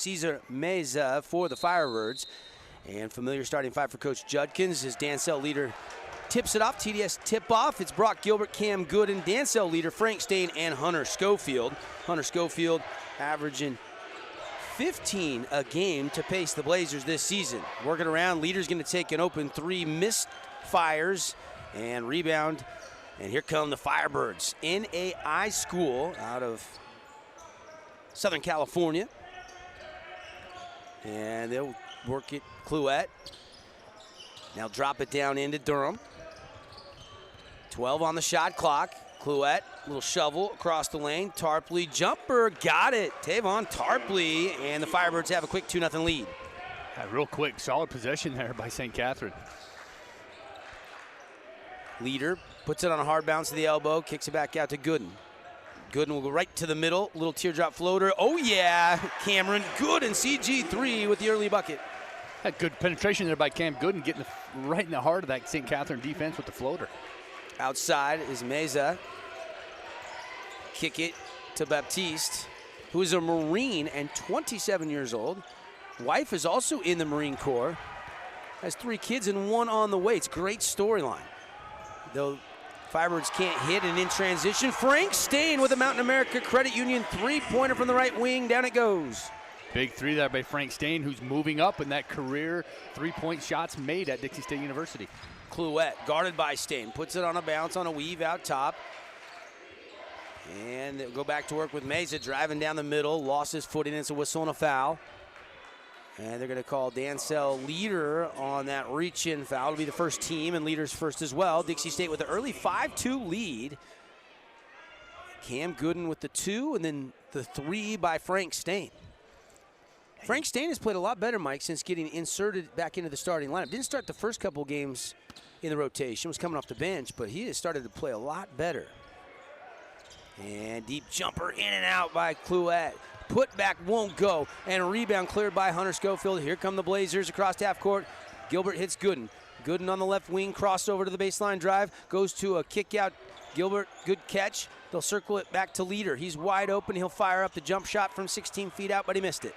Cesar Meza for the Firebirds. And familiar starting five for Coach Judkins as Dancell leader tips it off. TDS tip-off. It's Brock Gilbert, Cam Gooden, Dancell leader Frank Stain, and Hunter Schofield. Hunter Schofield averaging 15 a game to pace the Blazers this season. Working around, leader's going to take an open three, missed fires, and rebound. And here come the Firebirds. NAI school out of Southern California. And they'll work it, Clouette. Now drop it down into Durham. 12 on the shot clock. Clouette, little shovel across the lane. Tarpley, jumper, got it. Tavon Tarpley, and the Firebirds have a quick 2-0 lead. Real quick, solid possession there by St. Catherine. Leader puts it on a hard bounce to the elbow, kicks it back out to Gooden. Gooden will go right to the middle, little teardrop floater. Oh yeah, Cameron Gooden, CG3 with the early bucket. Had good penetration there by Cam Gooden, getting right in the heart of that St. Catherine defense with the floater. Outside is Meza. Kick it to Baptiste, who is a Marine and 27 years old. Wife is also in the Marine Corps. Has 3 kids and 1 on the way. It's a great storyline. Though Firebirds can't hit, and in transition, Frank Stain with a Mountain America Credit Union three-pointer from the right wing. Down it goes. Big three there by Frank Stain, who's moving up in that career three-point shots made at Dixie State University. Clouette, guarded by Stain, puts it on a bounce on a weave out top. And they'll go back to work with Meza, driving down the middle, lost his footing, it's a whistle and a foul. And they're going to call Dancell leader on that reach-in foul. It'll be the first team, and leaders first as well. Dixie State with an early 5-2 lead. Cam Gooden with the 2, and then the 3 by Frank Stain. Frank Stain has played a lot better, Mike, since getting inserted back into the starting lineup. Didn't start the first couple games in the rotation, was coming off the bench, but he has started to play a lot better. And deep jumper in and out by Clouette. Put back won't go, and a rebound cleared by Hunter Schofield. Here come the Blazers across half court. Gilbert hits Gooden. Gooden on the left wing, crossed over to the baseline drive, goes to a kick out. Gilbert, good catch. They'll circle it back to leader. He's wide open. He'll fire up the jump shot from 16 feet out, but he missed it.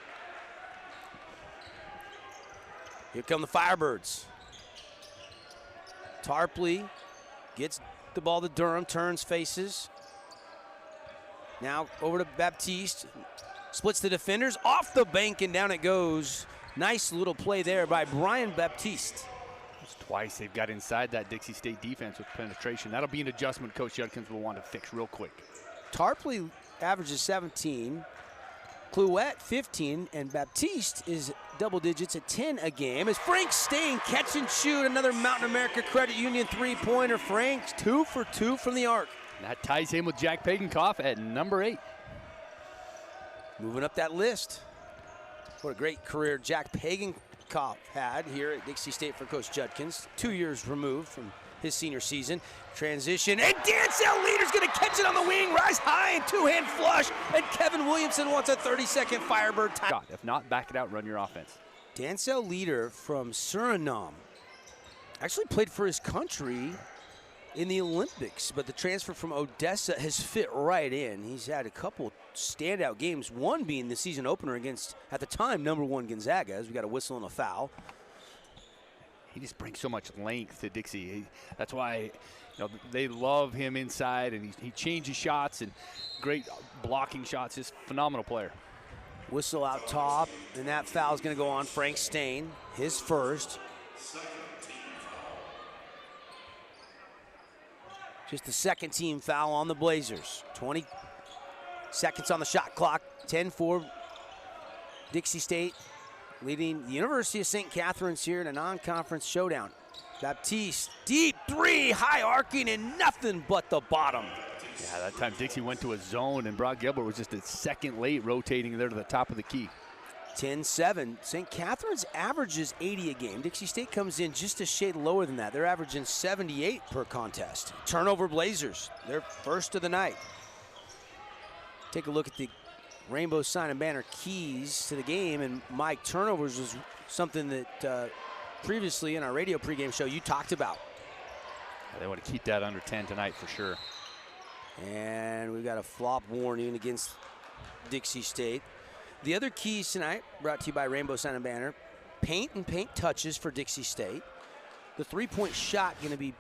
Here come the Firebirds. Tarpley gets the ball to Durham, turns, faces. Now over to Baptiste. Splits the defenders, off the bank, and down it goes. Nice little play there by Brian Baptiste. That's twice they've got inside that Dixie State defense with penetration. That'll be an adjustment Coach Judkins will want to fix real quick. Tarpley averages 17, Clouette 15, and Baptiste is double digits at 10 a game. As Frank Stain catch and shoot, another Mountain America Credit Union three-pointer. Frank's 2 for 2 from the arc. And that ties him with Jack Pagankoff at number 8. Moving up that list. What a great career Jack Pagankoff had here at Dixie State for Coach Judkins. 2 years removed from his senior season. Transition, and Dancell leader's gonna catch it on the wing, rise high and two-hand flush, and Kevin Williamson wants a 30-second Firebird time. If not, back it out, run your offense. Dancell leader from Suriname. Actually played for his country in the Olympics, but the transfer from Odessa has fit right in. He's had a couple standout games, one being the season opener against, at the time, #1 Gonzaga, as we got a whistle and a foul. He just brings so much length to Dixie. That's why they love him inside, and he changes shots and great blocking shots. Just phenomenal player. Whistle out top, and that foul is going to go on Frank Stain, his first. Just the second team foul on the Blazers. 20 seconds on the shot clock. 10-4 Dixie State leading the University of St. Catherine's here in a non-conference showdown. Baptiste, deep three, high arcing, and nothing but the bottom. Yeah, that time Dixie went to a zone, and Brock Gilbert was just a second late rotating there to the top of the key. 10-7. St. Catherine's averages 80 a game. Dixie State comes in just a shade lower than that. They're averaging 78 per contest. Turnover Blazers, their first of the night. Take a look at the rainbow sign and banner keys to the game, and Mike, turnovers was something that previously in our radio pregame show you talked about. Yeah, they want to keep that under 10 tonight for sure. And we've got a flop warning against Dixie State. The other keys tonight, brought to you by Rainbow Sign and Banner, paint and paint touches for Dixie State. The three-point shot going to be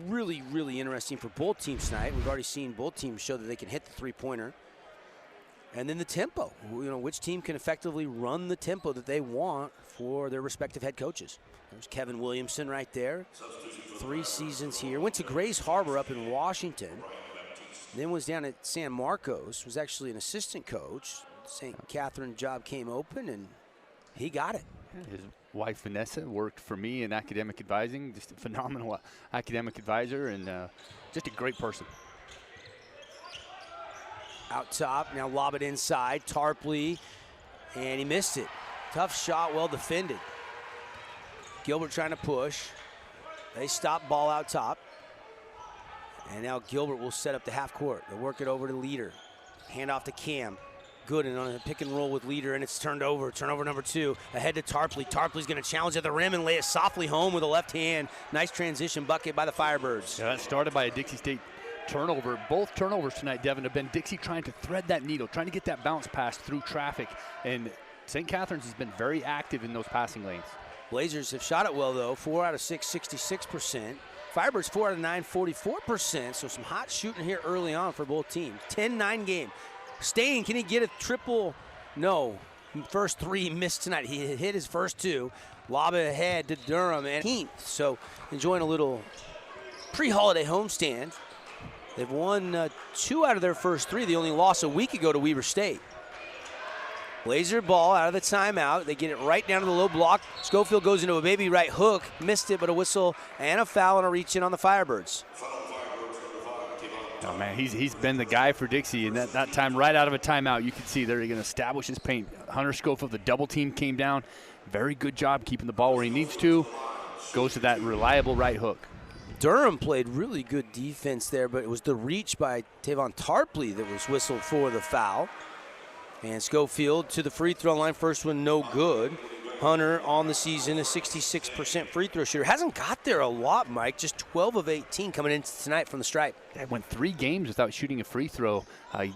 really, really interesting for both teams tonight. We've already seen both teams show that they can hit the three-pointer. And then the tempo, which team can effectively run the tempo that they want for their respective head coaches. There's Kevin Williamson right there, 3 seasons here. Went to Grays Harbor up in Washington, then was down at San Marcos, was actually an assistant coach. St. Katherine job came open, and he got it. His wife, Vanessa, worked for me in academic advising, just a phenomenal academic advisor, and just a great person. Out top, now lob it inside, Tarpley, and he missed it. Tough shot, well defended. Gilbert trying to push. They stop, ball out top. And now Gilbert will set up the half court. They'll work it over to Leader. Hand off to Cam. Gooden on a pick and roll with Leader, and it's turned over. Turnover number 2. Ahead to Tarpley. Tarpley's going to challenge at the rim and lay it softly home with a left hand. Nice transition bucket by the Firebirds. Yeah, that started by a Dixie State turnover. Both turnovers tonight, Devin, have been Dixie trying to thread that needle, trying to get that bounce pass through traffic. And St. Catherine's has been very active in those passing lanes. Blazers have shot it well, though. 4 out of 6, 66%. Firebirds 4 out of 9, 44%. So some hot shooting here early on for both teams. 10-9 game. Stain, can he get a triple? No. First 3 missed tonight. He hit his first 2. Lob it ahead to Durham and Heath. So enjoying a little pre-holiday homestand. They've won 2 out of their first 3. They only lost a week ago to Weber State. Blazer ball out of the timeout. They get it right down to the low block. Schofield goes into a baby right hook. Missed it, but a whistle and a foul and a reach in on the Firebirds. Oh, man, he's been the guy for Dixie. And that time, right out of a timeout, you can see they're going to establish his paint. Hunter Schofield, the double team came down. Very good job keeping the ball where he needs to. Goes to that reliable right hook. Durham played really good defense there, but it was the reach by Tavon Tarpley that was whistled for the foul. And Schofield to the free throw line. First one no good. Hunter on the season, a 66% free throw shooter. Hasn't got there a lot, Mike. Just 12 of 18 coming in tonight from the stripe. That went 3 games without shooting a free throw.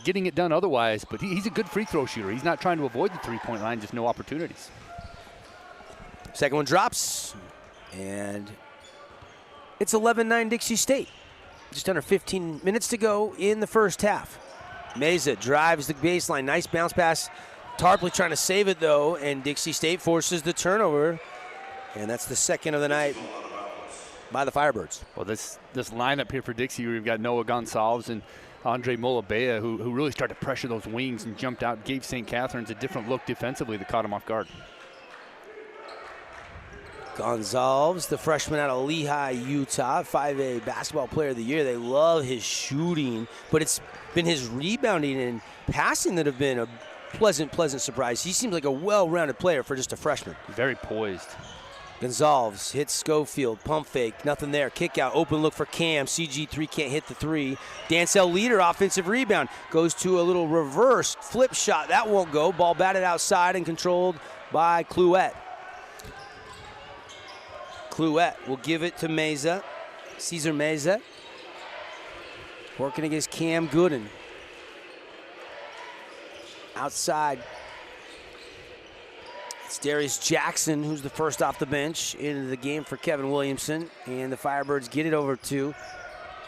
Getting it done otherwise, but he's a good free throw shooter. He's not trying to avoid the three-point line, just no opportunities. Second one drops, and it's 11-9 Dixie State. Just under 15 minutes to go in the first half. Meza drives the baseline. Nice bounce pass. Tarpley trying to save it, though, and Dixie State forces the turnover. And that's the second of the night by the Firebirds. Well, this lineup here for Dixie, we've got Noah Gonsalves and Andre Molabea, who really started to pressure those wings and jumped out, gave St. Catherine's a different look defensively that caught him off guard. Gonsalves, the freshman out of Lehigh, Utah, 5A basketball player of the year. They love his shooting, but it's been his rebounding and passing that have been a pleasant surprise. He seems like a well-rounded player for just a freshman. Very poised. Gonsalves hits Schofield, pump fake, nothing there. Kick out, open look for Cam. CG3 can't hit the 3. Dancel Leader, offensive rebound. Goes to a little reverse flip shot. That won't go. Ball batted outside and controlled by Clouette. Clouette will give it to Meza. Cesar Meza. Working against Cam Gooden. Outside. It's Darius Jackson, who's the first off the bench into the game for Kevin Williamson. And the Firebirds get it over to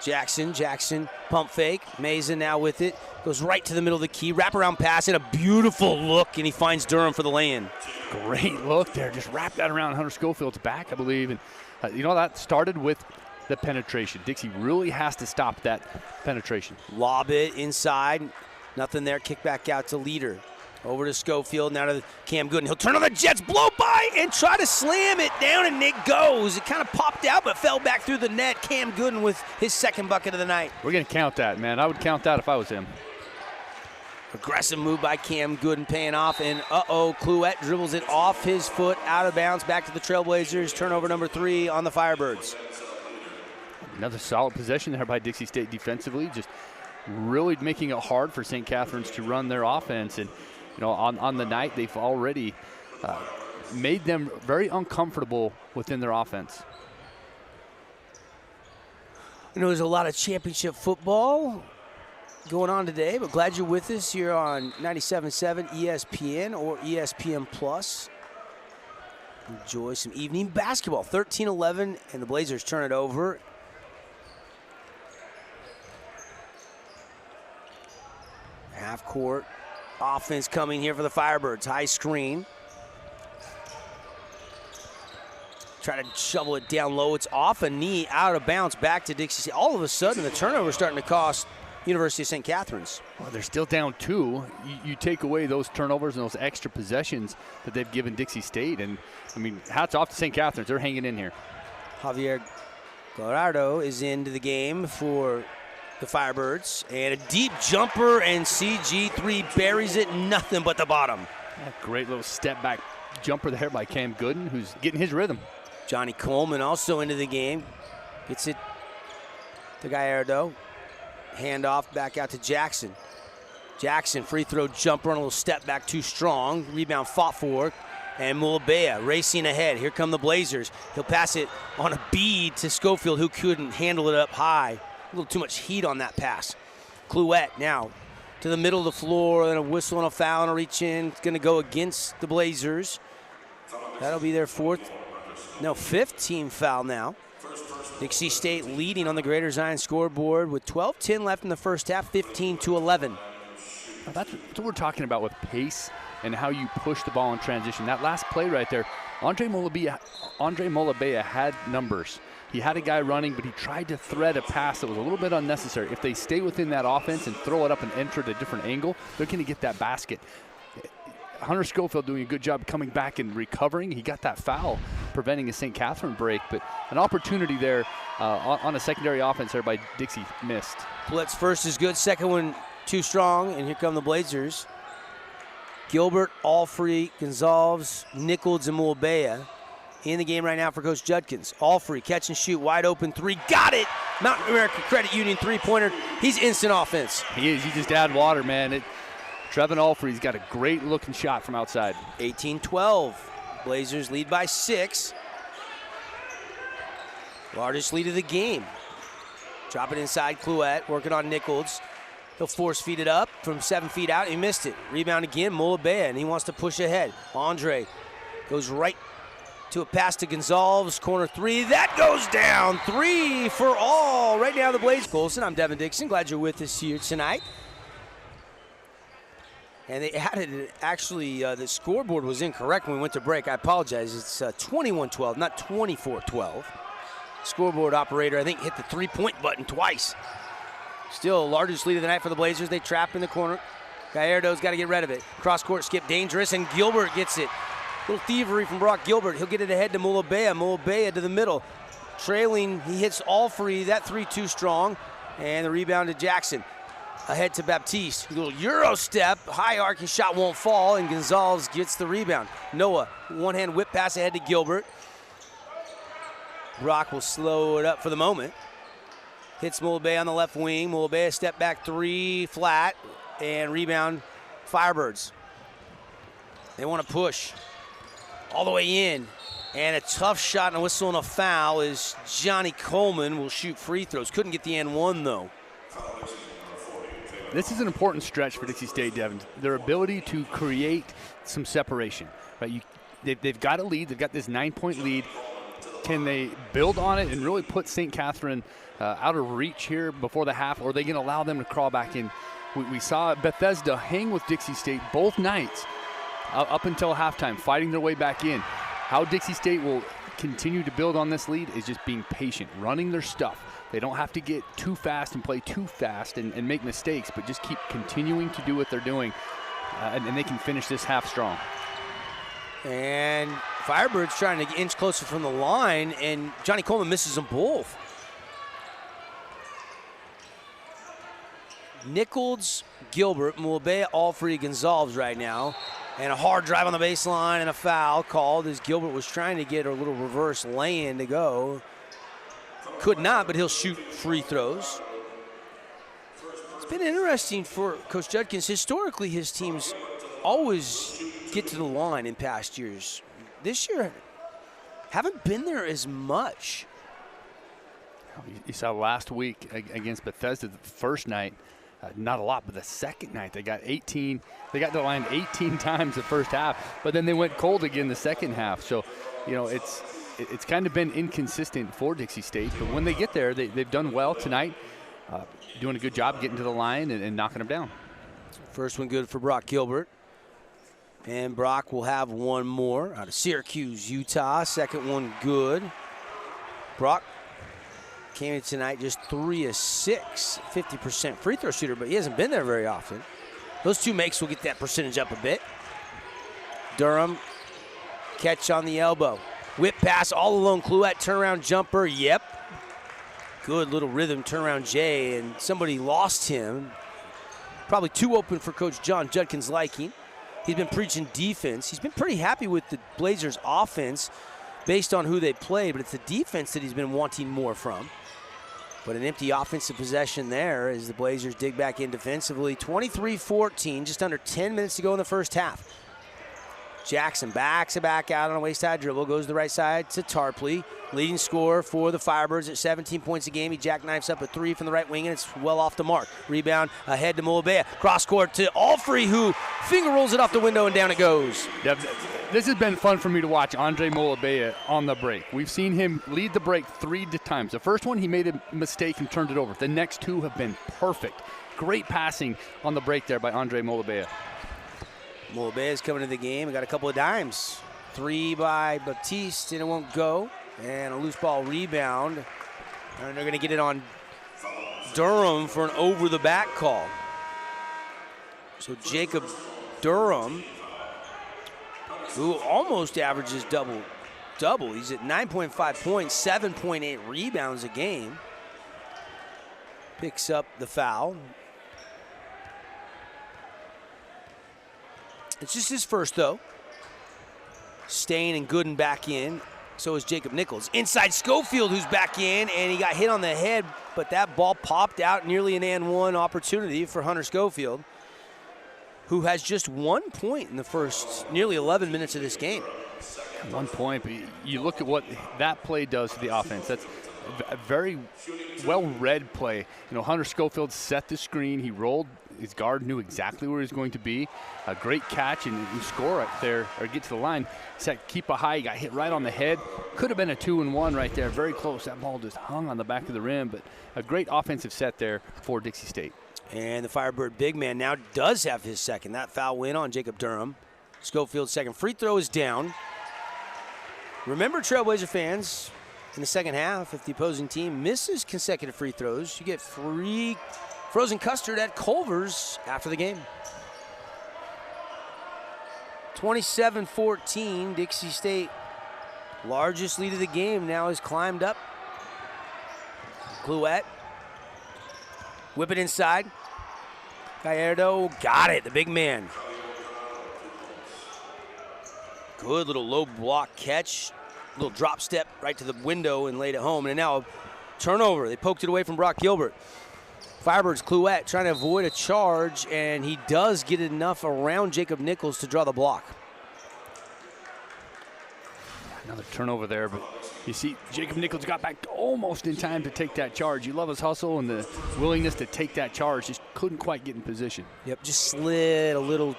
Jackson. Jackson, pump fake. Meza now with it. Goes right to the middle of the key. Wraparound pass and a beautiful look, and he finds Durham for the lay-in. Great look there. Just wrapped that around Hunter Schofield's back, I believe. And, that started with the penetration. Dixie really has to stop that penetration. Lob it inside. Nothing there. Kick back out to Leader. Over to Schofield, now to Cam Gooden. He'll turn on the Jets, blow by, and try to slam it down, and it goes. It kind of popped out, but fell back through the net. Cam Gooden with his second bucket of the night. We're going to count that, man. I would count that if I was him. Aggressive move by Cam Gooden paying off, and Clouette dribbles it off his foot, out of bounds, back to the Trailblazers. Turnover number 3 on the Firebirds. Another solid possession there by Dixie State defensively, just really making it hard for St. Catherine's to run their offense. And on the night, they've already made them very uncomfortable within their offense. There's a lot of championship football going on today, but glad you're with us here on 97.7 ESPN or ESPN Plus. Enjoy some evening basketball. 13-11, and the Blazers turn it over. Half court offense coming here for the Firebirds. High screen. Try to shovel it down low. It's off a knee, out of bounds, back to Dixie. All of a sudden, the turnover is starting to cost University of St. Catherine's. Well, they're still down 2. You take away those turnovers and those extra possessions that they've given Dixie State. And, I mean, hats off to St. Catherine's. They're hanging in here. Javier Gallardo is into the game for the Firebirds. And a deep jumper, and CG3 buries it, nothing but the bottom. Great little step back jumper there by Cam Gooden, who's getting his rhythm. Johnny Coleman also into the game. Gets it to Gallardo. Hand off back out to Jackson. Jackson, free throw jumper on a little step back, too strong. Rebound fought for. And Mulabea racing ahead. Here come the Blazers. He'll pass it on a bead to Schofield, who couldn't handle it up high. A little too much heat on that pass. Clouette now to the middle of the floor, and a whistle and a foul and a reach in. It's going to go against the Blazers. That'll be their fifth team foul now. Dixie State leading on the Greater Zion scoreboard with 12:10 left in the first half, 15-11. That's what we're talking about with pace and how you push the ball in transition. That last play right there, Andre Mulabea had numbers. He had a guy running, but he tried to thread a pass that was a little bit unnecessary. If they stay within that offense and throw it up and enter at a different angle, they're going to get that basket. Hunter Schofield doing a good job coming back and recovering. He got that foul, preventing a St. Catherine break, but an opportunity there on a secondary offense there by Dixie missed. Blitz first is good, second one too strong, and here come the Blazers. Gilbert, Allfrey, Gonzalez, Nichols, and Mulabea in the game right now for Coach Judkins. Allfrey, catch and shoot, wide open three, got it! Mountain America Credit Union three-pointer. He's instant offense. He is. You just add water, man. Trevin Allfrey's got a great-looking shot from outside. 18-12. Blazers lead by 6. Largest lead of the game. Drop it inside, Clouette, working on Nichols. He'll force feed it up from 7 feet out. He missed it. Rebound again, Mulabea, and he wants to push ahead. Andre goes right to a pass to Gonzalez. Corner three, that goes down. 3 for all. Right now the Blazers. Colson, I'm Devin Dixon. Glad you're with us here tonight. And they added it. Actually, the scoreboard was incorrect when we went to break. I apologize. It's 21-12, not 24-12. Scoreboard operator, I think, hit the three-point button twice. Still, largest lead of the night for the Blazers. They trap in the corner. Gallardo's got to get rid of it. Cross-court skip, dangerous, and Gilbert gets it. Little thievery from Brock Gilbert. He'll get it ahead to Mulabea. Mulabea to the middle. Trailing, he hits Allfrey. That three too strong. And the rebound to Jackson. Ahead to Baptiste. A little Euro step. High arc, his shot won't fall, and Gonzalez gets the rebound. Noah, one-hand whip pass ahead to Gilbert. Brock will slow it up for the moment. Hits Mulabea on the left wing. Mulabea step back three, flat, and rebound Firebirds. They want to push all the way in. And a tough shot and a whistle and a foul is Johnny Coleman will shoot free throws. Couldn't get the N1 though. This is an important stretch for Dixie State, Devin. Their ability to create some separation. Right? They've got a lead. They've got this 9-point lead. Can they build on it and really put St. Catherine out of reach here before the half, or are they going to allow them to crawl back in? We saw Bethesda hang with Dixie State both nights up until halftime, fighting their way back in. How Dixie State will continue to build on this lead is just being patient, running their stuff. They don't have to get too fast and play too fast and make mistakes, but just keep continuing to do what they're doing, and they can finish this half strong. And Firebirds trying to inch closer from the line, and Johnny Coleman misses them both. Nichols, Gilbert, Mulabea, Allfrey, Gonzalez right now. And a hard drive on the baseline and a foul called as Gilbert was trying to get a little reverse lay-in to go. Could not, but he'll shoot free throws. It's been interesting for Coach Judkins. Historically, his teams always get to the line in past years. This year, haven't been there as much. You saw last week against Bethesda, the first night, not a lot, but the second night they got 18. They got to the line 18 times the first half, but then they went cold again the second half. So, it's kind of been inconsistent for Dixie State, but when they get there, they've done well tonight, doing a good job getting to the line and knocking them down. First one good for Brock Gilbert. And Brock will have one more out of Syracuse, Utah. Second one good. Brock came in tonight just 3 of 6, 50% free throw shooter, but he hasn't been there very often. Those two makes will get that percentage up a bit. Durham, catch on the elbow. Whip pass all alone, Clouette, turnaround jumper, yep. Good little rhythm, turnaround Jay, and somebody lost him. Probably too open for Coach John Judkin's liking. He's been preaching defense. He's been pretty happy with the Blazers' offense based on who they played, but it's the defense that he's been wanting more from. But an empty offensive possession there as the Blazers dig back in defensively. 23-14, just under 10 minutes to go in the first half. Jackson backs it back out on a waist-side dribble, goes to the right side to Tarpley. Leading scorer for the Firebirds at 17 points a game. He jackknifes up a 3 from the right wing, and it's well off the mark. Rebound ahead to Mulabea. Cross-court to Allfrey, who finger rolls it off the window, and down it goes. Yep. This has been fun for me to watch Andre Mulabea on the break. We've seen him lead the break 3 times. The first one, he made a mistake and turned it over. The next 2 have been perfect. Great passing on the break there by Andre Mulabea. Mulabea is coming to the game. We got a couple of dimes. 3 by Baptiste, and it won't go. And a loose ball rebound. And they're going to get it on Durham for an over-the-back call. So Jacob Durham, who almost averages double. He's at 9.5 points, 7.8 rebounds a game. Picks up the foul. It's just his first, though. Stain and Gooden back in. So is Jacob Nichols. Inside Schofield, who's back in, and he got hit on the head, but that ball popped out, nearly an and one opportunity for Hunter Schofield, who has just 1 point in the first nearly 11 minutes of this game. 1 point, but you look at what that play does to the offense. That's a very well-read play. Hunter Schofield set the screen. He rolled. His guard knew exactly where he was going to be. A great catch and score right there, or get to the line. Set, keep a high. He got hit right on the head. Could have been a 2-and-1 right there. Very close. That ball just hung on the back of the rim, but a great offensive set there for Dixie State. And the Firebird big man now does have his second. That foul win on Jacob Durham. Schofield's second free throw is down. Remember, Trailblazer fans, in the second half, if the opposing team misses consecutive free throws, you get free frozen custard at Culver's after the game. 27-14, Dixie State, largest lead of the game, now has climbed up. Clouette, whip it inside. Gallardo got it, the big man. Good little low block catch. Little drop step right to the window and laid it home. And now a turnover. They poked it away from Brock Gilbert. Firebirds, Clouette trying to avoid a charge, and he does get enough around Jacob Nichols to draw the block. Another turnover there, but you see Jacob Nichols got back almost in time to take that charge. You love his hustle and the willingness to take that charge. Just couldn't quite get in position. Yep, just slid a little.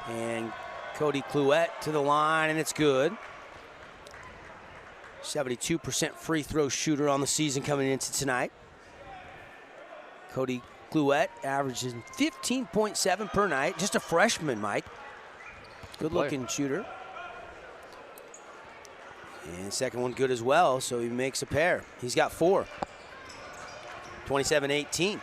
And Cody Clouette to the line, and it's good. 72% free throw shooter on the season coming into tonight. Cody Clouette averaging 15.7 per night. Just a freshman, Mike. Good-looking shooter. And second one good as well, so he makes a pair. He's got 4. 27-18.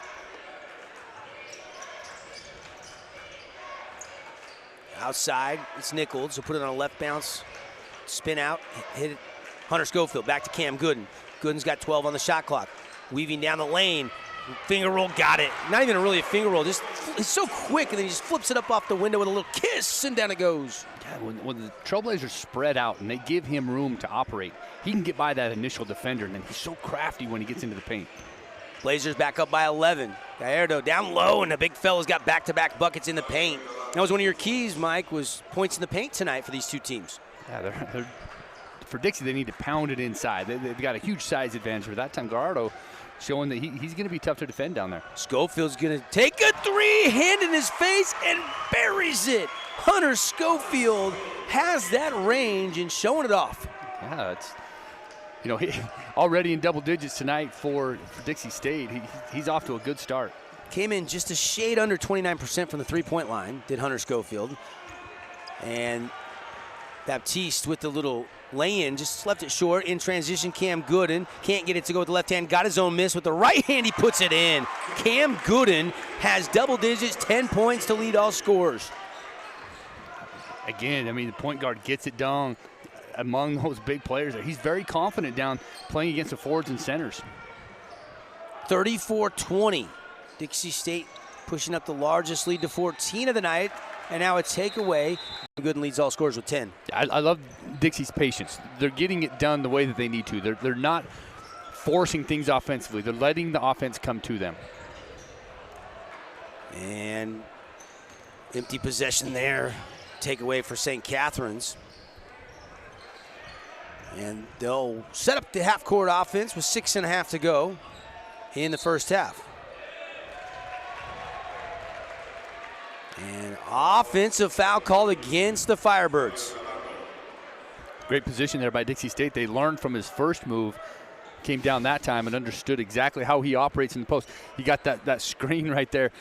Outside, it's Nichols. He'll put it on a left bounce. Spin out, hit it. Hunter Schofield, back to Cam Gooden. Gooden's got 12 on the shot clock. Weaving down the lane. Finger roll, got it. Not even really a finger roll. Just, it's so quick, and then he just flips it up off the window with a little kiss, and down it goes. Yeah, when the Trailblazers spread out and they give him room to operate, he can get by that initial defender, and then he's so crafty when he gets into the paint. Blazers back up by 11. Gallardo down low, and the big fella's got back-to-back buckets in the paint. That was one of your keys, Mike, was points in the paint tonight for these two teams. Yeah, for Dixie, they need to pound it inside. They've got a huge size advantage. For that time, Gallardo showing that he's going to be tough to defend down there. Schofield's going to take a three, hand in his face, and buries it. Hunter Schofield has that range and showing it off. Yeah, it's, he already in double digits tonight for Dixie State. He's off to a good start. Came in just a shade under 29% from the three-point line, did Hunter Schofield. And Baptiste with the little lay-in, just left it short. In transition, Cam Gooden can't get it to go with the left hand. Got his own miss with the right hand. He puts it in. Cam Gooden has double digits, 10 points to lead all scorers. Again, the point guard gets it done among those big players. He's very confident down playing against the forwards and centers. 34-20. Dixie State pushing up the largest lead to 14 of the night. And now a takeaway. Gooden leads all scorers with 10. I love Dixie's patience. They're getting it done the way that they need to. They're not forcing things offensively. They're letting the offense come to them. And empty possession there. Takeaway for St. Catherine's. And they'll set up the half-court offense with 6.5 to go in the first half. And offensive foul called against the Firebirds. Great position there by Dixie State. They learned from his first move, came down that time and understood exactly how he operates in the post. He got that screen right there.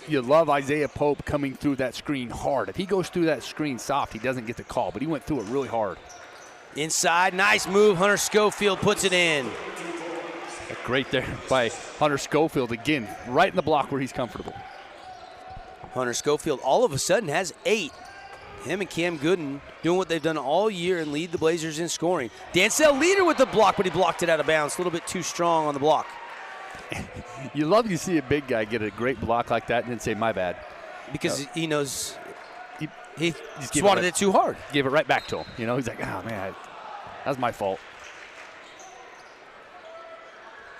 You love Isaiah Pope coming through that screen hard. If he goes through that screen soft, he doesn't get the call, but he went through it really hard. Inside, nice move. Hunter Schofield puts it in. Great there by Hunter Schofield again, right in the block where he's comfortable. Hunter Schofield all of a sudden has 8. Him and Cam Gooden doing what they've done all year and lead the Blazers in scoring. Dancel Leader with the block, but he blocked it out of bounds. A little bit too strong on the block. You love to see a big guy get a great block like that and then say, my bad. Because he knows he just swatted it too hard. Gave it right back to him. He's like, oh, man, that was my fault.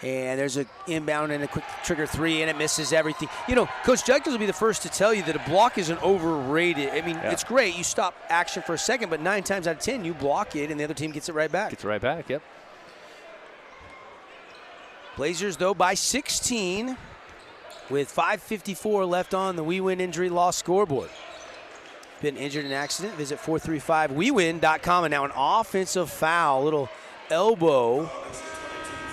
And there's an inbound and a quick trigger three, and it misses everything. Coach Judkins will be the first to tell you that a block isn't overrated. It's great. You stop action for a second, but 9 times out of 10, you block it, and the other team gets it right back. Gets it right back, yep. Blazers, though, by 16 with 5:54 left on the We Win injury loss scoreboard. Been injured in an accident? Visit 435wewin.com. And now an offensive foul, little elbow.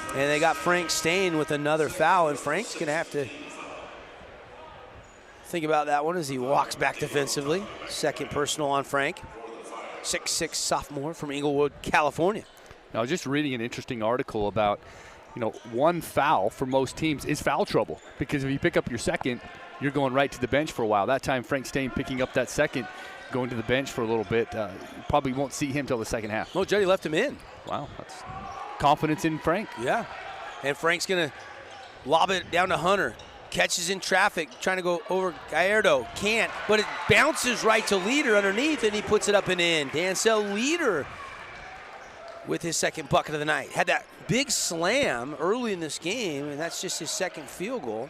And they got Frank Stain with another foul, and Frank's going to have to think about that one as he walks back defensively. Second personal on Frank. 6'6" sophomore from Inglewood, California. Now, I was just reading an interesting article about, one foul for most teams is foul trouble, because if you pick up your second, you're going right to the bench for a while. That time, Frank Stain picking up that second, going to the bench for a little bit. Probably won't see him till the second half. No, Juddy left him in. Wow, that's confidence in Frank. Yeah, and Frank's going to lob it down to Hunter. Catches in traffic, trying to go over Gallardo. Can't, but it bounces right to Leader underneath, and he puts it up and in. Dancel Leader with his second bucket of the night. Had that big slam early in this game, and that's just his second field goal.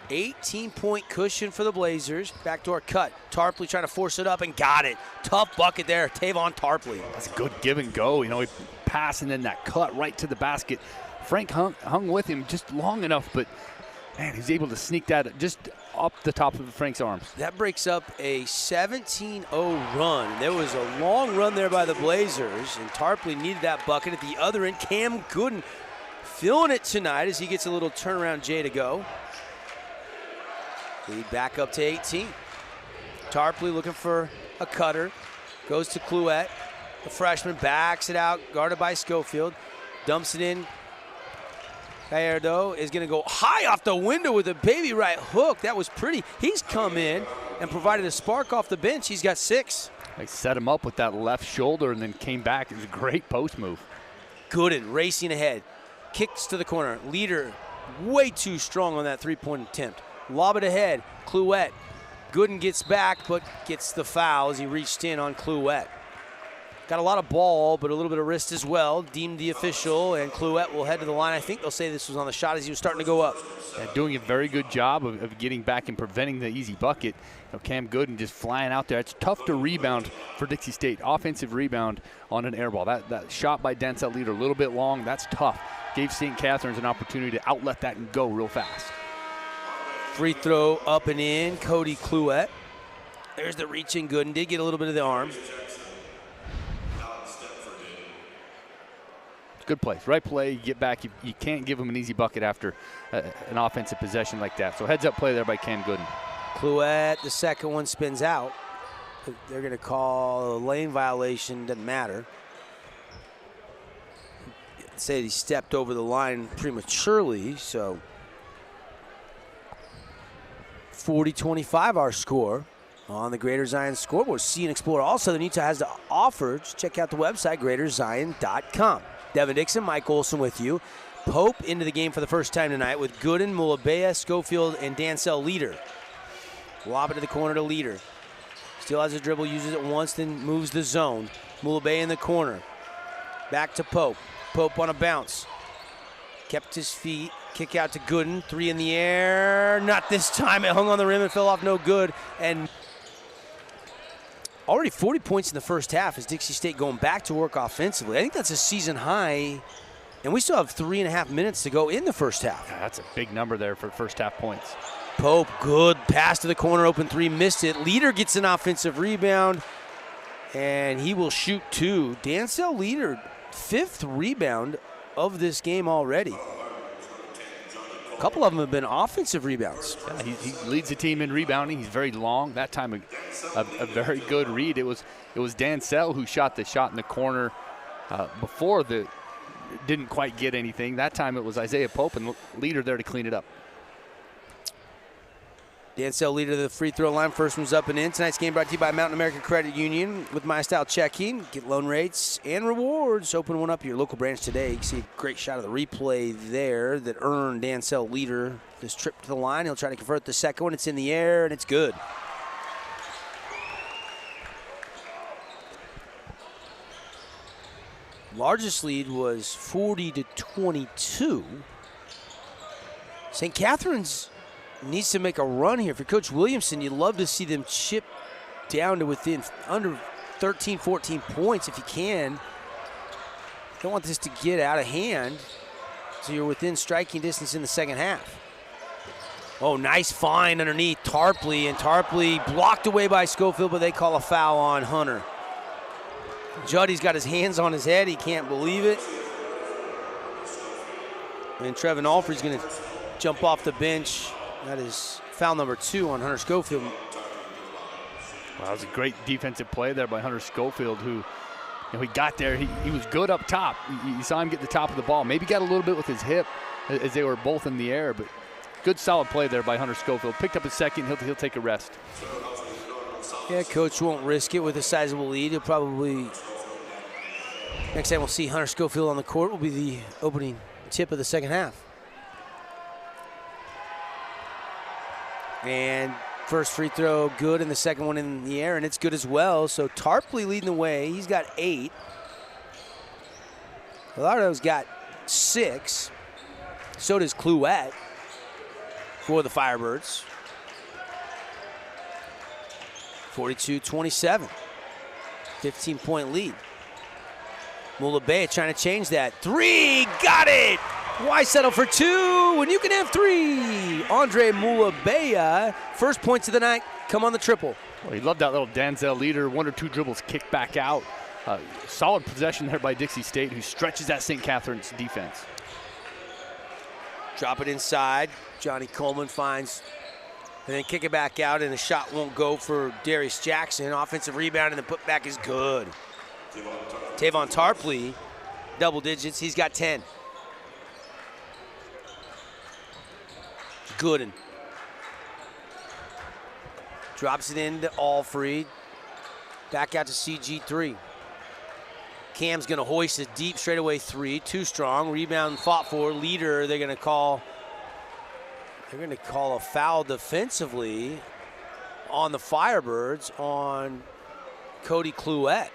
18-point cushion for the Blazers. Backdoor cut. Tarpley trying to force it up and got it. Tough bucket there, Tavon Tarpley. That's a good give and go. He passed and then that cut right to the basket. Frank hung with him just long enough, but man, he's able to sneak that just up the top of Frank's arms. That breaks up a 17-0 run. There was a long run there by the Blazers, and Tarpley needed that bucket. At the other end, Cam Gooden feeling it tonight as he gets a little turnaround J to go. Lead back up to 18. Tarpley looking for a cutter. Goes to Clouette. The freshman backs it out, guarded by Schofield. Dumps it in. Gallardo is going to go high off the window with a baby right hook. That was pretty. He's come in and provided a spark off the bench. He's got 6. They set him up with that left shoulder and then came back. It was a great post move. Gooden racing ahead. Kicks to the corner. Leader way too strong on that three-point attempt. Lob it ahead. Clouette. Gooden gets back but gets the foul as he reached in on Clouette. Got a lot of ball, but a little bit of wrist as well. Deemed the official, and Clouette will head to the line. I think they'll say this was on the shot as he was starting to go up. Yeah, doing a very good job of getting back and preventing the easy bucket. Cam Gooden just flying out there. It's tough to rebound for Dixie State. Offensive rebound on an air ball. That shot by Dancel Leader, a little bit long. That's tough. Gave St. Catherine's an opportunity to outlet that and go real fast. Free throw up and in. Cody Clouette. There's the reach in. Gooden did get a little bit of the arm. Good place, right play, you get back. You can't give him an easy bucket after an offensive possession like that. So heads up play there by Cam Gooden. Clouette, the second one spins out. They're going to call a lane violation, doesn't matter. Say he stepped over the line prematurely, so 40-25 our score on the Greater Zion scoreboard. See and explore all Southern Utah has to offer. Just check out the website, greaterzion.com. Devin Dixon, Mike Olson with you. Pope into the game for the first time tonight with Gooden, Mulabea, Schofield, and Dancel Leader. Lob it to the corner to Leader. Still has a dribble, uses it once, then moves the zone. Mulabea in the corner. Back to Pope. Pope on a bounce. Kept his feet. Kick out to Gooden. Three in the air. Not this time. It hung on the rim and fell off no good. And already 40 points in the first half as Dixie State going back to work offensively. I think that's a season high, and we still have 3.5 minutes to go in the first half. Yeah, that's a big number there for first half points. Pope, good pass to the corner, open three, missed it. Leader gets an offensive rebound, and he will shoot two. Dancel Leader, 5th rebound of this game already. A couple of them have been offensive rebounds. Yeah, he leads the team in rebounding. He's very long. That time, a very good read. It was Dancel who shot the shot in the corner before didn't quite get anything. That time it was Isaiah Pope and Leader there to clean it up. Dancel Leader to the free throw line. First one's up and in. Tonight's game brought to you by Mountain American Credit Union with My Style Checking. Get loan rates and rewards. Open one up at your local branch today. You can see a great shot of the replay there that earned Dancel Leader this trip to the line. He'll try to convert the second one. It's in the air, and it's good. Largest lead was 40-22. St. Catherine's needs to make a run here. For Coach Williamson, you'd love to see them chip down to within under 13, 14 points if you can. Don't want this to get out of hand, so you're within striking distance in the second half. Oh, nice find underneath Tarpley, and Tarpley blocked away by Schofield, but they call a foul on Hunter. Juddy's got his hands on his head. He can't believe it. And Trevin Alfred's going to jump off the bench. That is foul number 2 on Hunter Schofield. Well, that was a great defensive play there by Hunter Schofield, who, he got there. He was good up top. You saw him get the top of the ball. Maybe got a little bit with his hip as they were both in the air, but good solid play there by Hunter Schofield. Picked up his second. He'll take a rest. Yeah, Coach won't risk it with a sizable lead. He'll probably, next time we'll see Hunter Schofield on the court will be the opening tip of the second half. And first free throw good, and the second one in the air, and it's good as well. So Tarpley leading the way. He's got 8. Gallardo's got 6. So does Clouette for the Firebirds. 42-27. 15-point lead. Mulabea trying to change that. 3, got it! Why settle for 2 when you can have 3? Andre Mulabea, first points of the night, come on the triple. Well, he loved that little Dancel Leader, 1 or 2 dribbles kicked back out. Solid possession there by Dixie State, who stretches that St. Catherine's defense. Drop it inside. Johnny Coleman finds, and then kick it back out, and the shot won't go for Darius Jackson. Offensive rebound, and the putback is good. Tavon Tarpley, double digits. He's got 10. Gooden drops it into Alfred. Back out to CG3. Cam's going to hoist a deep straightaway 3. Too strong. Rebound fought for. Leader, they're going to call a foul defensively on the Firebirds on Cody Clouette.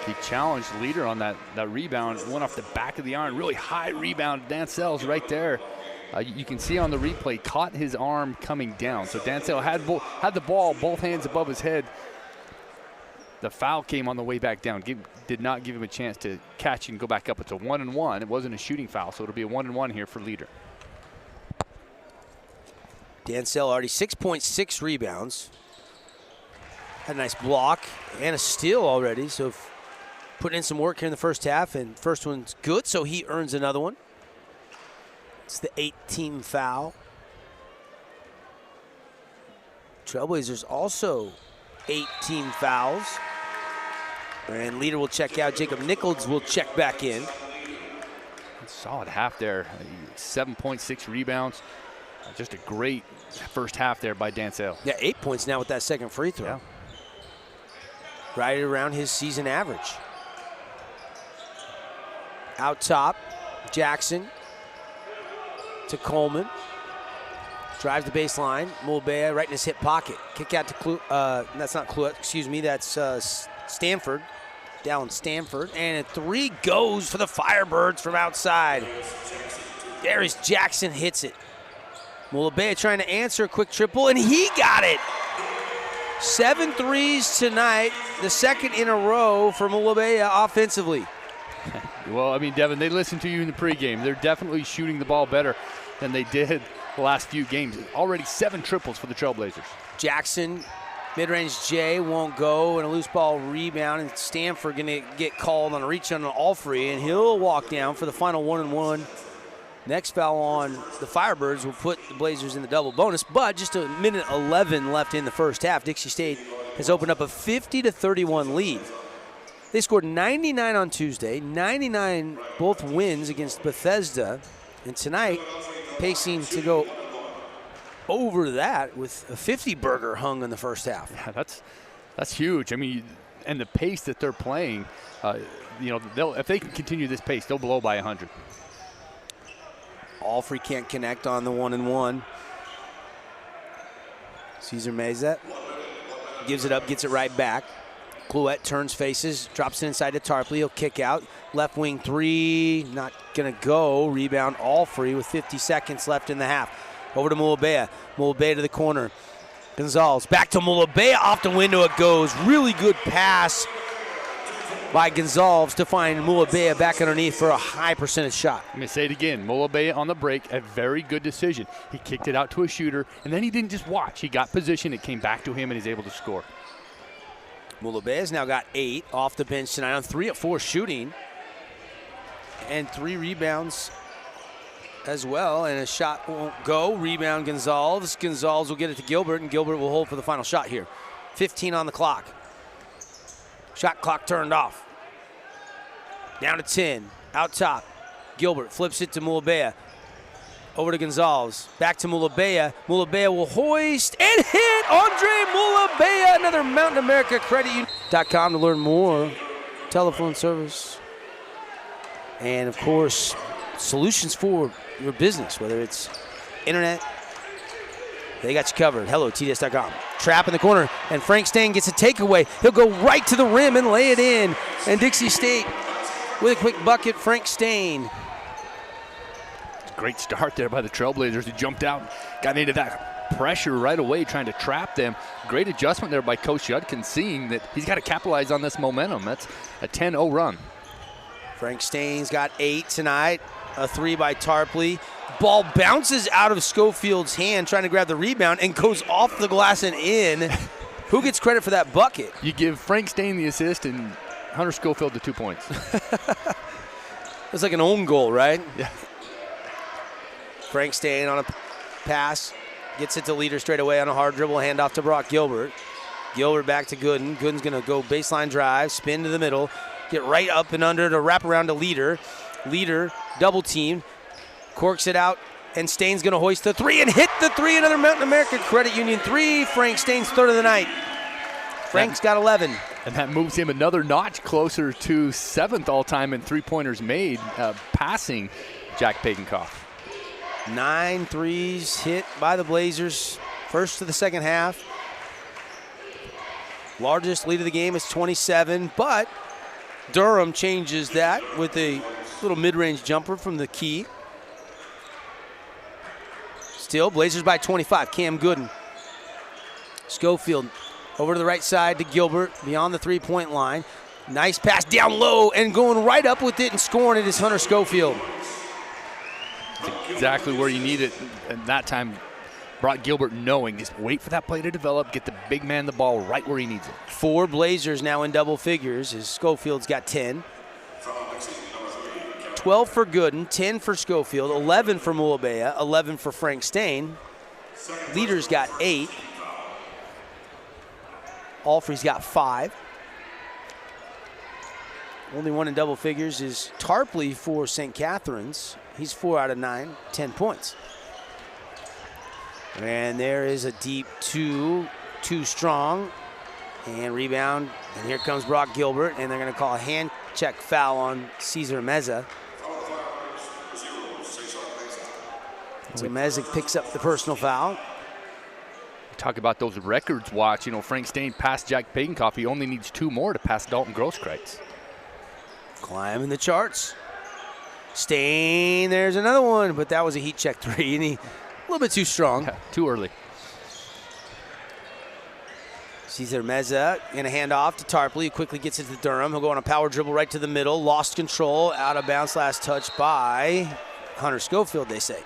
He challenged Leader on that rebound. Went off the back of the iron. Really high rebound. Dancel's right there. You can see on the replay, caught his arm coming down. So Dancel had the ball, both hands above his head. The foul came on the way back down. Did not give him a chance to catch and go back up. It's a 1-and-1. It wasn't a shooting foul, so it'll be a 1-and-1 here for Leader. Dancel already 6.6 rebounds. Had a nice block and a steal already, so putting in some work here in the first half, and first one's good, so he earns another one. It's the 8th-team foul. Trailblazers also 8-team fouls. And Leader will check out. Jacob Nichols will check back in. Solid half there. 7.6 rebounds. Just a great first half there by Dancel. Yeah, 8 points now with that second free throw. Yeah. Right around his season average. Out top, Jackson to Coleman. Drives the baseline. Mulbea right in his hip pocket. Kick out to that's not Cluett, excuse me, that's Stanford. Dallin Stanford. And a three goes for the Firebirds from outside. Darius Jackson hits it. Mulbea trying to answer a quick triple, and he got it. 7 threes tonight, the second in a row for Mulbea offensively. Well, I mean, Devin, they listened to you in the pregame. They're definitely shooting the ball better than they did the last few games. Already 7 triples for the Trailblazers. Jackson, mid-range J won't go, and a loose ball rebound, and Stanford going to get called on a reach on an all-free, and he'll walk down for the final 1-and-1. Next foul on the Firebirds will put the Blazers in the double bonus, but just a minute 11 left in the first half. Dixie State has opened up a 50-31 lead. They scored 99 on Tuesday, 99 both wins against Bethesda, and tonight pacing to go over that with a 50-burger hung in the first half. Yeah, that's huge. I mean, and the pace that they're playing, if they can continue this pace, they'll blow by 100. Allfrey can't connect on the 1-and-1. Cesar Meza gives it up, gets it right back. Cluett turns faces, drops it inside to Tarpley. He'll kick out. Left wing three, not going to go. Rebound Allfrey with 50 seconds left in the half. Over to Mulbea. Mulbea to the corner. Gonzalez back to Mulbea. Off the window it goes. Really good pass by Gonzalez to find Mulbea back underneath for a high percentage shot. I'm going to say it again. Mulbea on the break, a very good decision. He kicked it out to a shooter, and then he didn't just watch. He got position. It came back to him, and he's able to score. Mulbea has now got 8 off the bench tonight on 3 of 4 shooting and 3 rebounds as well, and a shot won't go. Rebound Gonzalez. Gonzalez will get it to Gilbert, and Gilbert will hold for the final shot here. 15 on the clock. Shot clock turned off. Down to 10. Out top. Gilbert flips it to Mulbea. Over to Gonzalez. Back to Mulbea. Mulbea will hoist and hit. Andre Mulbea. Another Mountain America Credit Union.com to learn more. Telephone service. And, of course, solutions for your business, whether it's internet. They got you covered. Hello, TDS.com. Trap in the corner, and Frank Stain gets a takeaway. He'll go right to the rim and lay it in. And Dixie State with a quick bucket, Frank Stain. Great start there by the Trailblazers. He jumped out, got into that pressure right away, trying to trap them. Great adjustment there by Coach Judkins, seeing that he's got to capitalize on this momentum. That's a 10-0 run. Frank Stain's got 8 tonight. A 3 by Tarpley. Ball bounces out of Schofield's hand, trying to grab the rebound, and goes off the glass and in. Who gets credit for that bucket? You give Frank Stain the assist and Hunter Schofield the 2 points. It's like an own goal, right? Yeah. Frank Stain on a pass. Gets it to Leader straight away on a hard dribble handoff to Brock Gilbert. Gilbert back to Gooden. Gooden's going to go baseline drive, spin to the middle, get right up and under to wrap around to Leader. Leader double teamed, corks it out, and Stain's going to hoist the 3 and hit the 3. Another Mountain America Credit Union 3. Frank Stain's third of the night. Frank's got 11. And that moves him another notch closer to 7th all-time in three-pointers made, passing Jack Pagenkoff. 9 threes hit by the Blazers. First of the second half. Largest lead of the game is 27, but Durham changes that with a little mid-range jumper from the key. Still, Blazers by 25. Cam Gooden. Schofield over to the right side to Gilbert, beyond the three-point line. Nice pass down low, and going right up with it and scoring it is Hunter Schofield. That's exactly where you need it, and that time brought Gilbert knowing, just wait for that play to develop, get the big man the ball right where he needs it. 4 Blazers now in double figures as Schofield's got 10. 12 for Gooden, 10 for Schofield, 11 for Mulabea, 11 for Frank Stain. Leaders got 8. Alfrey's got 5. Only one in double figures is Tarpley for St. Catherine's. He's 4 out of 9, 10 points. And there is a deep 2, too strong. And rebound, and here comes Brock Gilbert, and they're going to call a hand check foul on Cesar Meza. So Meza picks up the personal foul. Talk about those records watch. You know, Frank Stain passed Jack Pagenkoff. He only needs 2 more to pass Dalton Grosskreutz. Climbing the charts. Stain, there's another one, but that was a heat check 3, and he a little bit too strong. Yeah, too early. Cesar Meza going to hand off to Tarpley, who quickly gets it to Durham. He'll go on a power dribble right to the middle. Lost control, out of bounds, last touch by Hunter Schofield, they say.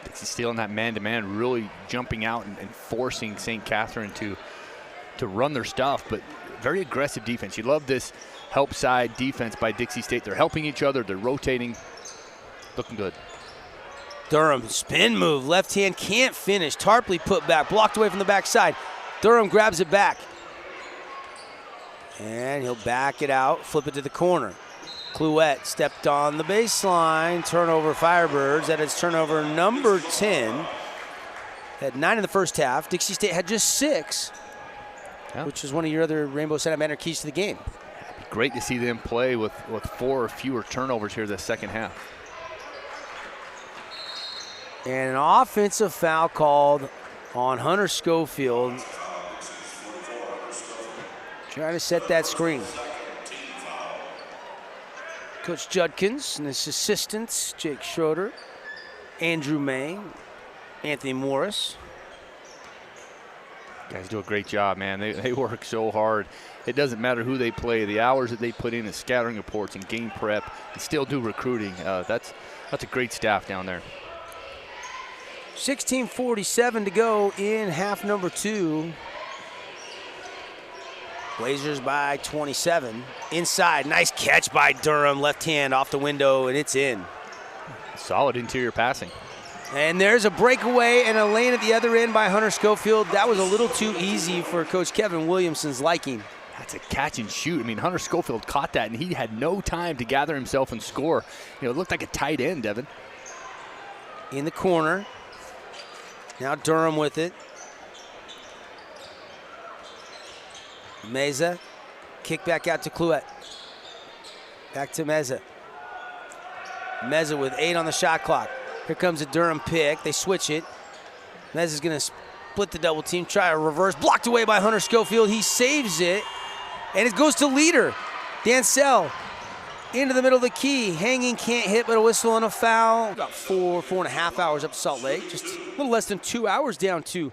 Dixie stealing that man-to-man, really jumping out and forcing St. Catherine to run their stuff, but very aggressive defense. You love this help side defense by Dixie State. They're helping each other. They're rotating. Looking good. Durham, spin move, left hand, can't finish. Tarpley put back, blocked away from the backside. Durham grabs it back. And he'll back it out, flip it to the corner. Clouette stepped on the baseline. Turnover Firebirds. That is turnover number 10. Had 9 in the first half. Dixie State had just 6, which is one of your other Rainbow Santa Banner keys to the game. Great to see them play with 4 or fewer turnovers here this second half. And an offensive foul called on Hunter Schofield. Trying to set that screen. Coach Judkins and his assistants, Jake Schroeder, Andrew May, Anthony Morris. Guys do a great job, man. They work so hard. It doesn't matter who they play. The hours that they put in scattering reports and game prep and still do recruiting. That's a great staff down there. 16:47 to go in half number 2. Blazers by 27. Inside, nice catch by Durham. Left hand off the window, and it's in. Solid interior passing. And there's a breakaway and a lane at the other end by Hunter Schofield. That was a little too easy for Coach Kevin Williamson's liking. That's a catch and shoot. I mean, Hunter Schofield caught that, and he had no time to gather himself and score. You know, it looked like a tight end, Devin. In the corner. Now Durham with it. Meza. Kick back out to Clouette. Back to Meza. Meza with 8 on the shot clock. Here comes a Durham pick. They switch it. Meza's going to split the double team, try a reverse. Blocked away by Hunter Schofield. He saves it, and it goes to leader. Dansell into the middle of the key. Hanging, can't hit, but a whistle and a foul. About 4.5 hours up to Salt Lake. Just a little less than 2 hours down to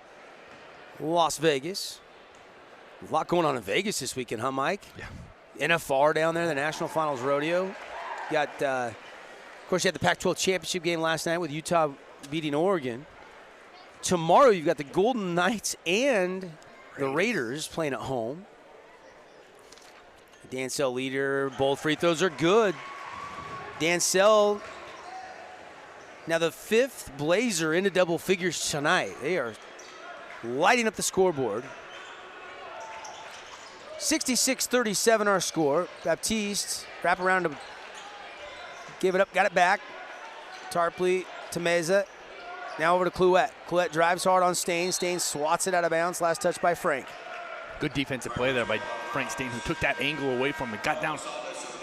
Las Vegas. A lot going on in Vegas this weekend, huh, Mike? Yeah. NFR down there, the National Finals Rodeo. Got, of course, you had the Pac-12 championship game last night with Utah beating Oregon. Tomorrow, you've got the Golden Knights and the Raiders playing at home. Dansell leader, both free throws are good. Dansell, now the 5th Blazer into double figures tonight. They are lighting up the scoreboard. 66-37 our score. Baptiste, wrap around to give it up, got it back. Tarpley to Meza. Now over to Clouette. Clouette drives hard on Stain. Stain swats it out of bounds. Last touch by Frank. Good defensive play there by Frank Stain, who took that angle away from him. Got down,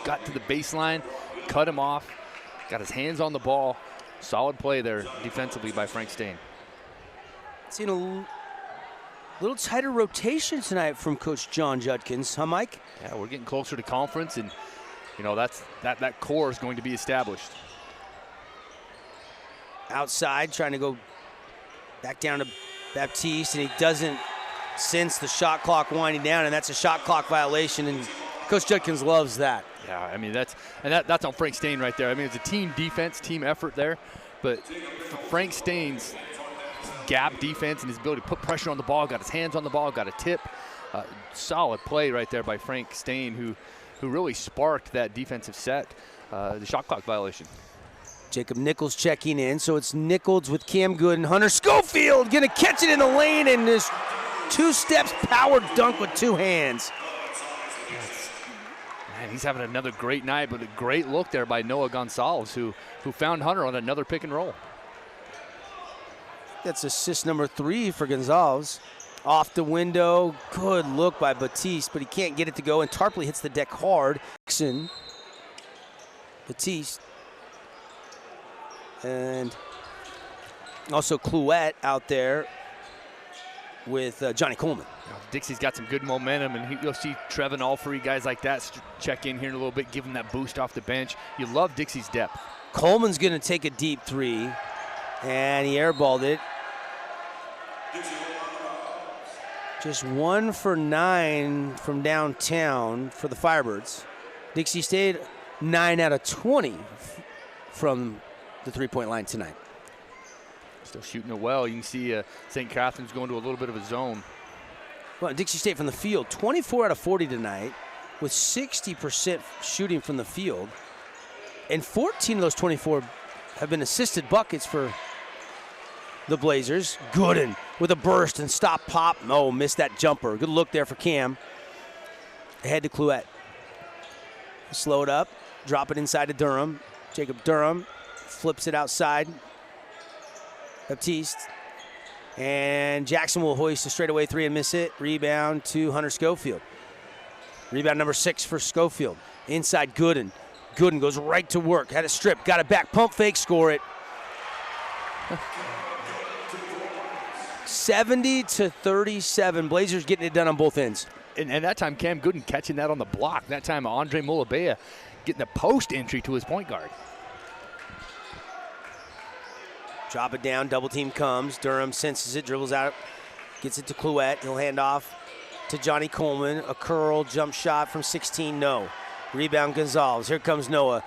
got to the baseline, cut him off, got his hands on the ball. Solid play there defensively by Frank Stain. Seen a little tighter rotation tonight from Coach John Judkins, huh, Mike? Yeah, we're getting closer to conference, and that core is going to be established. Outside, trying to go back down to Baptiste, and he doesn't sense the shot clock winding down, and that's a shot clock violation, and Coach Judkins loves that. Yeah, I mean, that's on Frank Stain right there. I mean, it's a team defense, team effort there, but Frank Stain's gap defense and his ability to put pressure on the ball, got his hands on the ball, got a tip. Solid play right there by Frank Stain, who really sparked that defensive set, the shot clock violation. Jacob Nichols checking in, so it's Nichols with Cam Gooden. Hunter Schofield gonna catch it in the lane, and this 2 steps power dunk with 2 hands. Man, he's having another great night, but a great look there by Noah Gonzalez, who found Hunter on another pick and roll. That's assist number 3 for Gonzalez. Off the window, good look by Batiste, but he can't get it to go, and Tarpley hits the deck hard. Dixon, Batiste, and also Clouette out there with Johnny Coleman. Dixie's got some good momentum, and you'll see Trevin Allfree, guys like that, check in here in a little bit, give him that boost off the bench. You love Dixie's depth. Coleman's going to take a deep 3, and he airballed it. Just 1 for 9 from downtown for the Firebirds. Dixie State 9 out of 20 from the 3-point line tonight. Still shooting it well. You can see St. Catherine's going to a little bit of a zone. Well, Dixie State from the field, 24 out of 40 tonight, with 60% shooting from the field. And 14 of those 24 have been assisted buckets for the Blazers. Gooden with a burst and stop pop. Oh, missed that jumper. Good look there for Cam. Ahead to Clouette. Slow it up, drop it inside to Durham. Jacob Durham flips it outside. Baptiste. And Jackson will hoist a straightaway 3 and miss it. Rebound to Hunter Schofield. Rebound number 6 for Schofield. Inside Gooden. Gooden goes right to work. Had a strip, got it back, pump fake, score it. 70-37. Blazers getting it done on both ends. And that time, Cam Gooden catching that on the block. That time, Andre Mulabea getting a post entry to his point guard. Drop it down, double team comes. Durham senses it, dribbles out, gets it to Clouette. He'll hand off to Johnny Coleman. A curl, jump shot from 16, no. Rebound Gonzalez. Here comes Noah.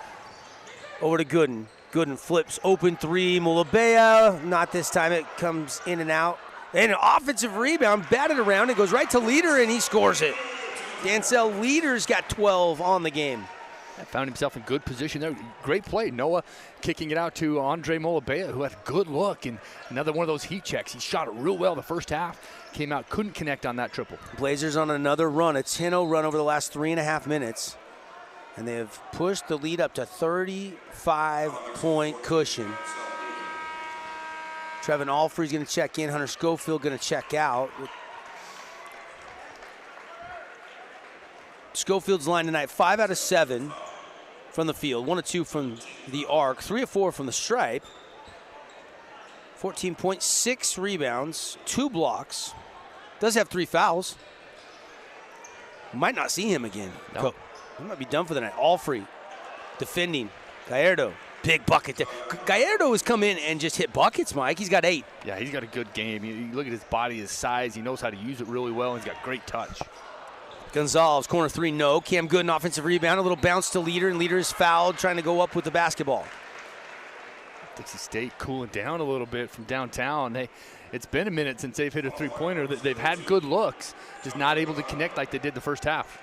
Over to Gooden. Gooden flips, open 3, Mulabea. Not this time, it comes in and out. And an offensive rebound, batted around. It goes right to Leader, and he scores it. Dancel Leader's got 12 on the game. Found himself in good position there. Great play. Noah kicking it out to Andre Mulabea, who had a good look, and another one of those heat checks. He shot it real well the first half. Came out, couldn't connect on that triple. Blazers on another run, a 10-0 run over the last 3.5 minutes. And they have pushed the lead up to 35-point cushion. Trevin Allfree's going to check in. Hunter Schofield going to check out. Schofield's line tonight, 5 out of 7 from the field, 1 of 2 from the arc, 3 of 4 from the stripe. 14.6 rebounds, 2 blocks. Does have 3 fouls. Might not see him again. No. He might be done for the night. Allfree defending. Gallardo, big bucket there. Gallardo has come in and just hit buckets, Mike. He's got 8. Yeah, he's got a good game. You look at his body, his size. He knows how to use it really well, and he's got great touch. Gonzalez, corner 3, no. Cam Gooden, offensive rebound. A little bounce to Leader, and Leader is fouled, trying to go up with the basketball. Dixie State cooling down a little bit from downtown. It's been a minute since they've hit a three-pointer. They've had good looks, just not able to connect like they did the first half.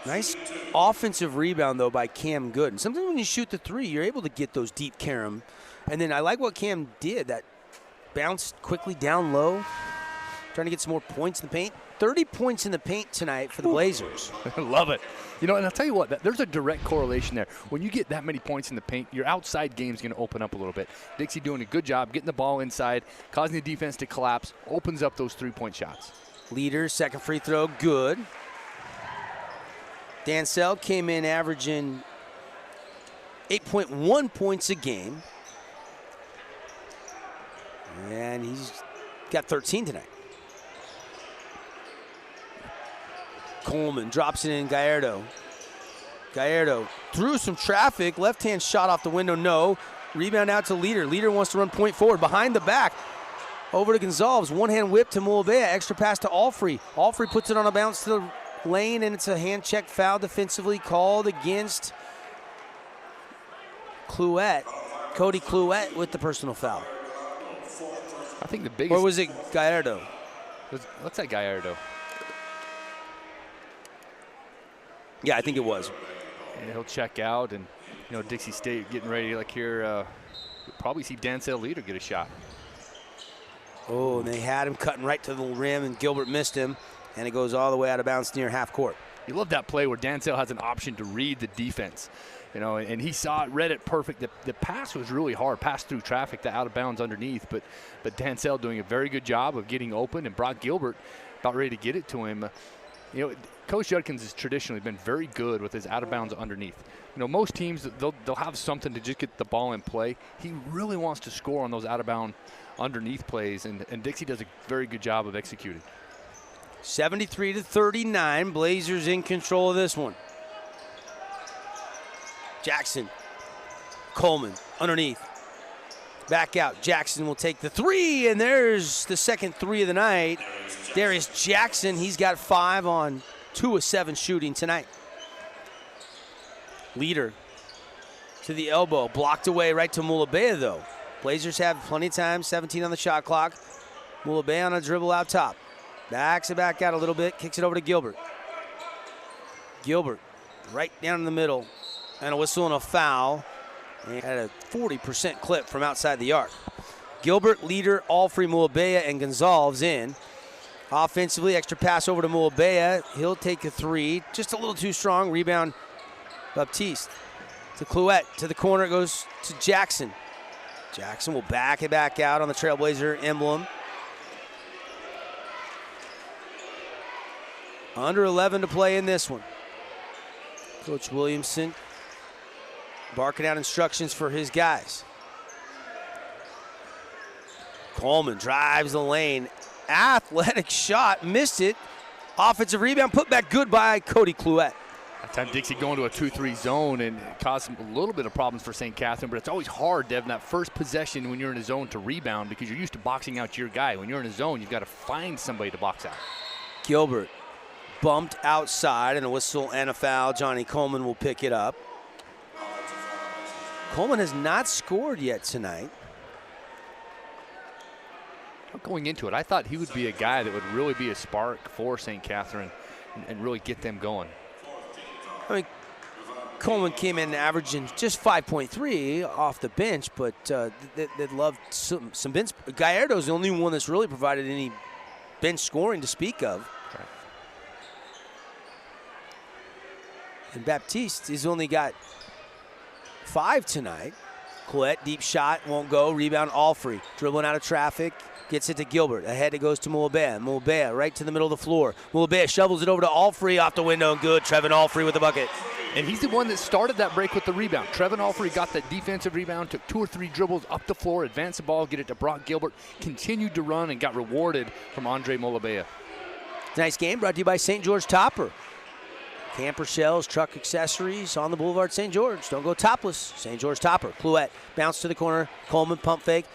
Nice offensive rebound, though, by Cam Gooden. Sometimes when you shoot the 3, you're able to get those deep carom. And then I like what Cam did, that bounce quickly down low, trying to get some more points in the paint. 30 points in the paint tonight for the Blazers. Love it. You know, and I'll tell you what, there's a direct correlation there. When you get that many points in the paint, your outside game is going to open up a little bit. Dixie doing a good job getting the ball inside, causing the defense to collapse, opens up those three-point shots. Leader, second free throw, good. Dancel came in averaging 8.1 points a game. And he's got 13 tonight. Coleman drops it in. Gallardo through some traffic. Left-hand shot off the window, no. Rebound out to Leader. Leader wants to run point forward. Behind the back. Over to Gonzalez. One-hand whip to Mulabea. Extra pass to Alfrey. Alfrey puts it on a bounce to the lane, and it's a hand check foul defensively called against Clouet. Cody Clouet with the personal foul. I think the biggest. Or was it Gallardo? Looks like Gallardo. Yeah, I think it was. And he'll check out, and Dixie State getting ready. Like here, you'll probably see Dancell Leader get a shot. Oh, and they had him cutting right to the rim, and Gilbert missed him, and it goes all the way out of bounds near half court. You love that play where Dancell has an option to read the defense, and he saw it, read it perfect. The pass was really hard, pass through traffic, the out of bounds underneath, but Dancell doing a very good job of getting open, and Brock Gilbert about ready to get it to him. Coach Judkins has traditionally been very good with his out of bounds underneath. Most teams, they'll have something to just get the ball in play. He really wants to score on those out of bound underneath plays, and Dixie does a very good job of executing. 73-39, Blazers in control of this one. Jackson, Coleman underneath. Back out, Jackson will take the three, and there's the second three of the night. Darius Jackson, he's got 5 on 2 of 7 shooting tonight. Leader to the elbow, blocked away right to Mulabea though. Blazers have plenty of time, 17 on the shot clock. Mulabea on a dribble out top. Backs it back out a little bit, kicks it over to Gilbert. Gilbert right down in the middle, and a whistle and a foul. And at a 40% clip from outside the arc. Gilbert, Leader, Alfrey, Mulabea, and Gonzalez in. Offensively, extra pass over to Mulabea. He'll take a three. Just a little too strong. Rebound, Baptiste. To Clouet. To the corner it goes to Jackson. Jackson will back it back out on the Trailblazer emblem. Under 11 to play in this one. Coach Williamson barking out instructions for his guys. Coleman drives the lane. Athletic shot, missed it. Offensive rebound, put back good by Cody Clouet. That time Dixie going to a 2-3 zone and caused a little bit of problems for St. Catherine, but it's always hard, Devin, that first possession when you're in a zone to rebound because you're used to boxing out your guy. When you're in a zone, you've got to find somebody to box out. Gilbert bumped outside, and a whistle and a foul. Johnny Coleman will pick it up. Coleman has not scored yet tonight. Going into it, I thought he would be a guy that would really be a spark for St. Catherine and really get them going. I mean, Coleman came in averaging just 5.3 off the bench, but they'd love some bench. Gallardo's the only one that's really provided any bench scoring to speak of. Right. And Baptiste has only got 5 tonight. Clouet, deep shot, won't go. Rebound, Alfrey, dribbling out of traffic. Gets it to Gilbert. Ahead it goes to Mulabea. Mulabea right to the middle of the floor. Mulabea shovels it over to Alfrey off the window and good. Trevin Alfrey with the bucket. And he's the one that started that break with the rebound. Trevin Alfrey got that defensive rebound, took 2 or 3 dribbles up the floor, advanced the ball, get it to Brock Gilbert, continued to run and got rewarded from Andre Mulabea. Nice game brought to you by St. George Topper. Camper shells, truck accessories on the Boulevard St. George. Don't go topless. St. George Topper. Clouet bounce to the corner. Coleman pump fake.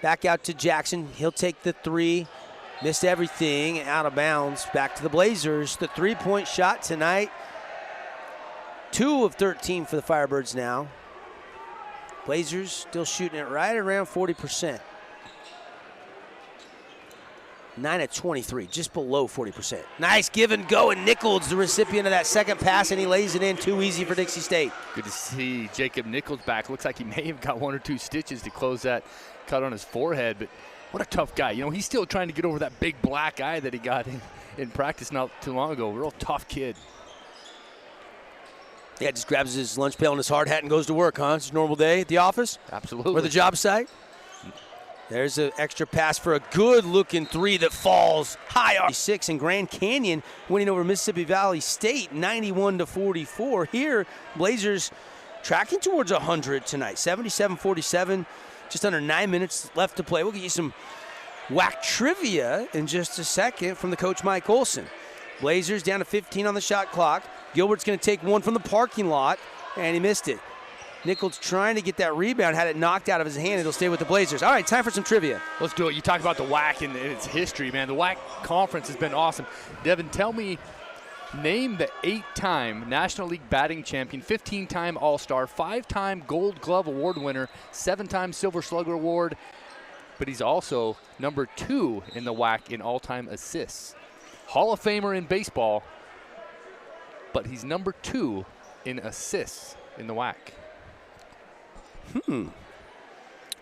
Back out to Jackson. He'll take the three. Missed everything. Out of bounds. Back to the Blazers. The three-point shot tonight. 2 of 13 for the Firebirds now. Blazers still shooting it right around 40%. 9 of 23, just below 40%. Nice give and go, and Nichols, the recipient of that second pass, and he lays it in. Too easy for Dixie State. Good to see Jacob Nichols back. Looks like he may have got 1 or 2 stitches to close that cut on his forehead, but what a tough guy. You know, he's still trying to get over that big black eye that he got in practice not too long ago. Real tough kid. Yeah, just grabs his lunch pail and his hard hat and goes to work, huh? It's a normal day at the office? Absolutely. Or the job site? There's an extra pass for a good-looking three that falls high. 6 in Grand Canyon, winning over Mississippi Valley State, 91-44. Here, Blazers tracking towards 100 tonight. 77-47, just under 9 minutes left to play. We'll get you some WAC trivia in just a second from the coach, Mike Olson. Blazers down to 15 on the shot clock. Gilbert's going to take one from the parking lot, and he missed it. Nichols trying to get that rebound, had it knocked out of his hand. It'll stay with the Blazers. All right, time for some trivia. Let's do it. You talk about the WAC and its history, man. The WAC conference has been awesome. Devin, tell me, name the 8-time National League batting champion, 15-time All-Star, 5-time Gold Glove Award winner, 7-time Silver Slugger Award, but he's also number 2 in the WAC in all-time assists. Hall of Famer in baseball, but he's number 2 in assists in the WAC.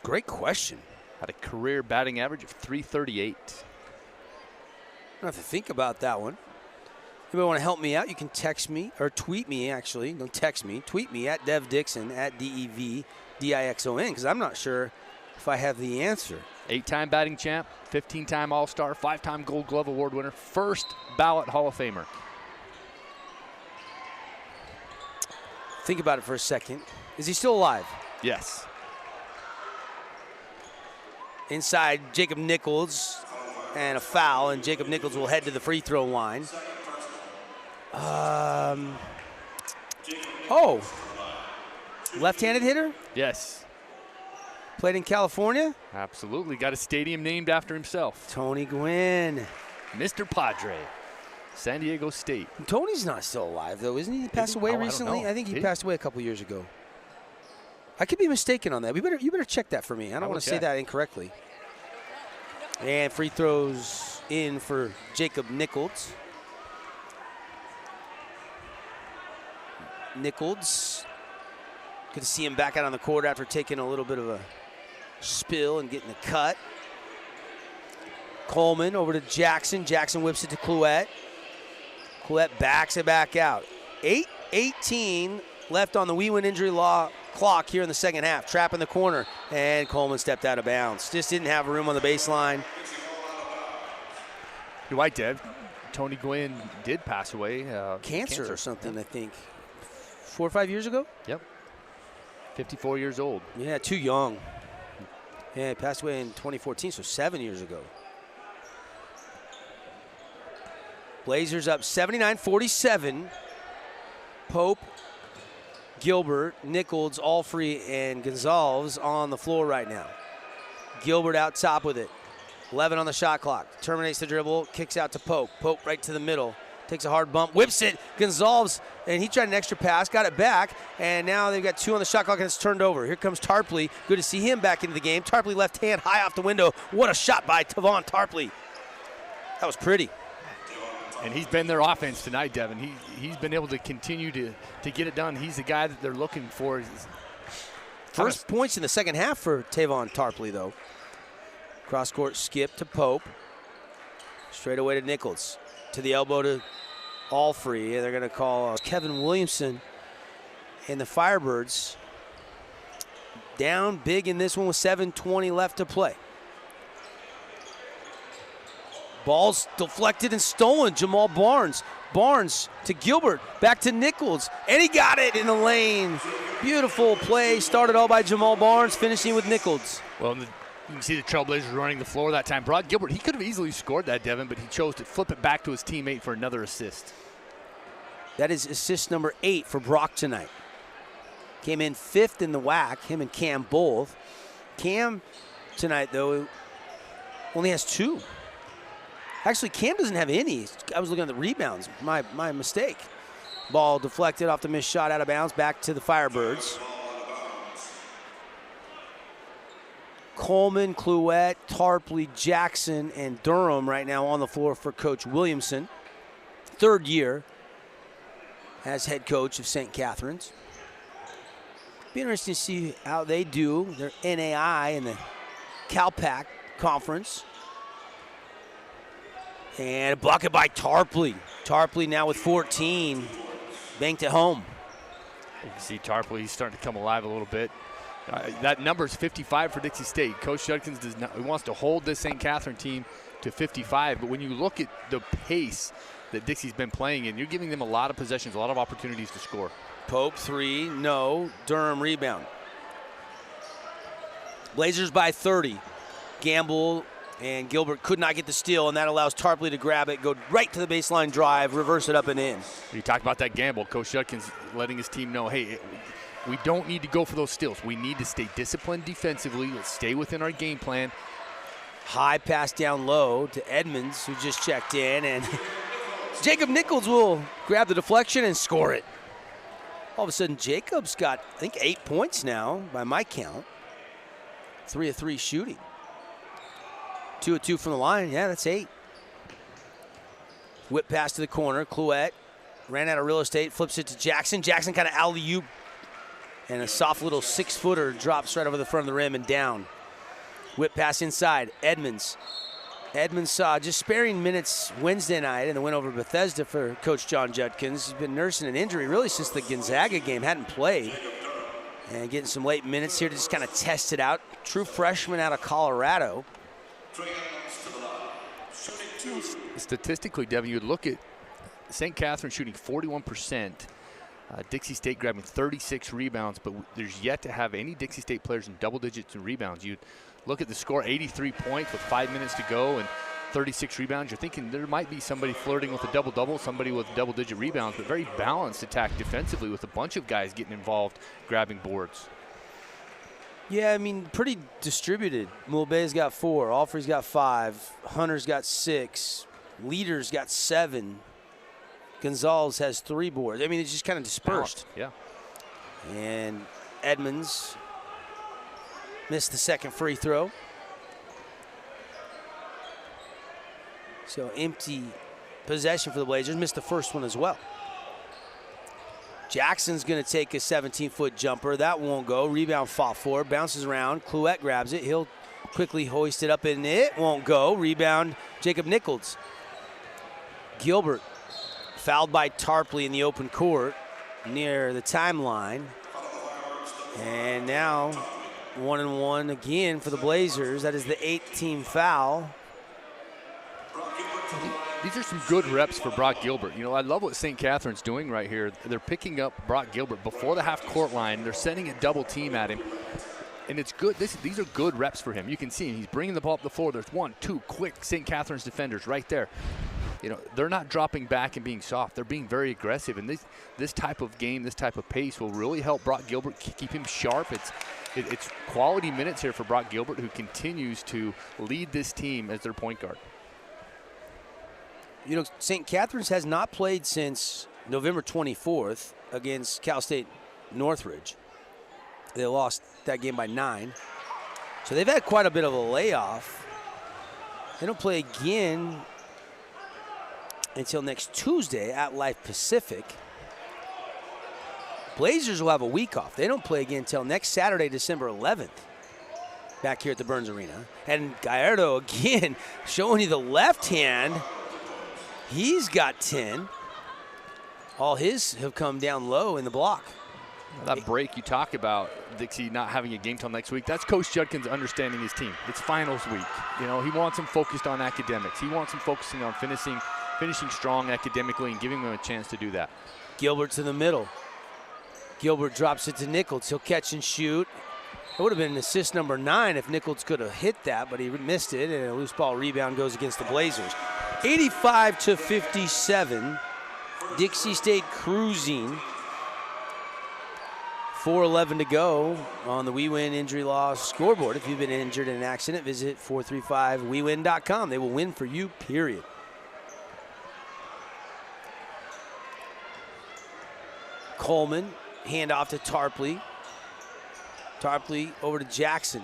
Great question. Had a career batting average of .338. I have to think about that one. Anybody want to help me out? You can text me or tweet me, actually. Don't text me. Tweet me at Dev Dixon, at DEVDIXON, because I'm not sure if I have the answer. 8-time batting champ, 15-time All-Star, 5-time Gold Glove Award winner, first ballot Hall of Famer. Think about it for a second. Is he still alive? Yes. Inside, Jacob Nichols, and a foul, and Jacob Nichols will head to the free throw line. Left-handed hitter? Yes. Played in California? Absolutely. Got a stadium named after himself. Tony Gwynn. Mr. Padre, San Diego State. Tony's not still alive, though, isn't he? He passed away recently? I think he passed away a couple years ago. I could be mistaken on that. You better check that for me. I don't want to say that incorrectly. And free throws in for Jacob Nichols. Nichols. Good to see him back out on the court after taking a little bit of a spill and getting a cut. Coleman over to Jackson. Jackson whips it to Clouette. Clouette backs it back out. 8:18 left on the We Win Injury Law clock here in the second half. Trap in the corner, and Coleman stepped out of bounds. Just didn't have room on the baseline. You're right, Dev. Tony Gwynn did pass away. Cancer or something, I think. 4 or 5 years ago? Yep. 54 years old. Yeah, too young. Yeah, he passed away in 2014, so 7 years ago. Blazers up 79-47. Pope, Gilbert, Nichols, Allfrey, and Gonzalez on the floor right now. Gilbert out top with it. 11 on the shot clock. Terminates the dribble, kicks out to Pope. Pope right to the middle. Takes a hard bump, whips it. Gonzalez, and he tried an extra pass, got it back, and now they've got 2 on the shot clock, and it's turned over. Here comes Tarpley. Good to see him back into the game. Tarpley left hand high off the window. What a shot by Tavon Tarpley. That was pretty. And he's been their offense tonight, Devin. He's been able to continue to get it done. He's the guy that they're looking for. First points in the second half for Tavon Tarpley, though. Cross-court skip to Pope. Straight away to Nichols. To the elbow to Allfrey. They're going to call Kevin Williamson and the Firebirds. Down big in this one with 7:20 left to play. Ball's deflected and stolen. Jamal Barnes. Barnes to Gilbert. Back to Nichols. And he got it in the lane. Beautiful play. Started all by Jamal Barnes, finishing with Nichols. Well, you can see the Trailblazers running the floor that time. Brock Gilbert, he could have easily scored that, Devin, but he chose to flip it back to his teammate for another assist. That is assist number 8 for Brock tonight. Came in 5th in the WAC, him and Cam both. Cam tonight, though, only has 2. Actually, Cam doesn't have any. I was looking at the rebounds. My mistake. Ball deflected off the missed shot, out of bounds, back to the Firebirds. Coleman, Clouette, Tarpley, Jackson, and Durham right now on the floor for Coach Williamson. 3rd year as head coach of St. Catherine's. Be interesting to see how they do their NAI and the CalPAC conference. And a bucket by Tarpley. Tarpley now with 14. Banked it home. You can see Tarpley, he's starting to come alive a little bit. That number is 55 for Dixie State. Coach Judkins wants to hold this St. Catherine team to 55, but when you look at the pace that Dixie's been playing in, you're giving them a lot of possessions, a lot of opportunities to score. Pope, 3, no. Durham rebound. Blazers by 30. Gamble and Gilbert could not get the steal, and that allows Tarpley to grab it, go right to the baseline drive, reverse it up and in. You talk about that gamble. Coach Judkins letting his team know, hey, we don't need to go for those steals. We need to stay disciplined defensively. Let's stay within our game plan. High pass down low to Edmonds, who just checked in, and Jacob Nichols will grab the deflection and score it. All of a sudden, Jacob's got, I think, 8 points now, by my count. 3 of 3 shooting. 2 of 2 from the line. Yeah, that's 8. Whip pass to the corner. Clouet ran out of real estate, flips it to Jackson. Jackson kind of alley-oop, and a soft little 6-footer drops right over the front of the rim and down. Whip pass inside. Edmonds. Edmonds saw just sparing minutes Wednesday night in the win over Bethesda for Coach John Judkins. He's been nursing an injury really since the Gonzaga game. Hadn't played. And getting some late minutes here to just kind of test it out. True freshman out of Colorado. Statistically, Devin, you would look at St. Catherine shooting 41%, Dixie State grabbing 36 rebounds, but there's yet to have any Dixie State players in double digits in rebounds. You'd look at the score, 83 points with 5 minutes to go and 36 rebounds. You're thinking there might be somebody flirting with a double-double, somebody with double-digit rebounds, but very balanced attack defensively with a bunch of guys getting involved, grabbing boards. Yeah, I mean, pretty distributed. Mulbay's got 4, Alfrey's got 5, Hunter's got 6, Leader's got 7, Gonzalez has 3 boards. I mean, it's just kind of dispersed. Yeah. And Edmonds missed the second free throw. So empty possession for the Blazers. Missed the first one as well. Jackson's going to take a 17-foot jumper. That won't go. Rebound fought for. Bounces around. Clouet grabs it. He'll quickly hoist it up, and it won't go. Rebound, Jacob Nichols. Gilbert fouled by Tarpley in the open court near the timeline. And now 1-and-1 again for the Blazers. That is the 8th team foul. These are some good reps for Brock Gilbert. You know, I love what St. Catherine's doing right here. They're picking up Brock Gilbert before the half-court line. They're sending a double team at him, and it's good. These are good reps for him. You can see him. He's bringing the ball up the floor. There's 1, 2 quick St. Catherine's defenders right there. You know, they're not dropping back and being soft. They're being very aggressive, and this type of game, this type of pace will really help Brock Gilbert keep him sharp. It's quality minutes here for Brock Gilbert, who continues to lead this team as their point guard. You know, St. Catherine's has not played since November 24th against Cal State Northridge. They lost that game by 9. So they've had quite a bit of a layoff. They don't play again until next Tuesday at Life Pacific. Blazers will have a week off. They don't play again until next Saturday, December 11th, back here at the Burns Arena. And Gallardo again showing you the left hand. He's got 10. All his have come down low in the block. That break you talk about, Dixie not having a game till next week, that's Coach Judkins understanding his team. It's finals week. You know, he wants them focused on academics. He wants them focusing on finishing strong academically and giving them a chance to do that. Gilbert's in the middle. Gilbert drops it to Nichols. He'll catch and shoot. It would have been an assist number 9 if Nichols could have hit that, but he missed it, and a loose ball rebound goes against the Blazers. 85-57. Dixie State cruising. 4:11 to go on the We Win Injury Loss scoreboard. If you've been injured in an accident, visit 435wewin.com. They will win for you, period. Coleman, handoff to Tarpley. Tarpley over to Jackson.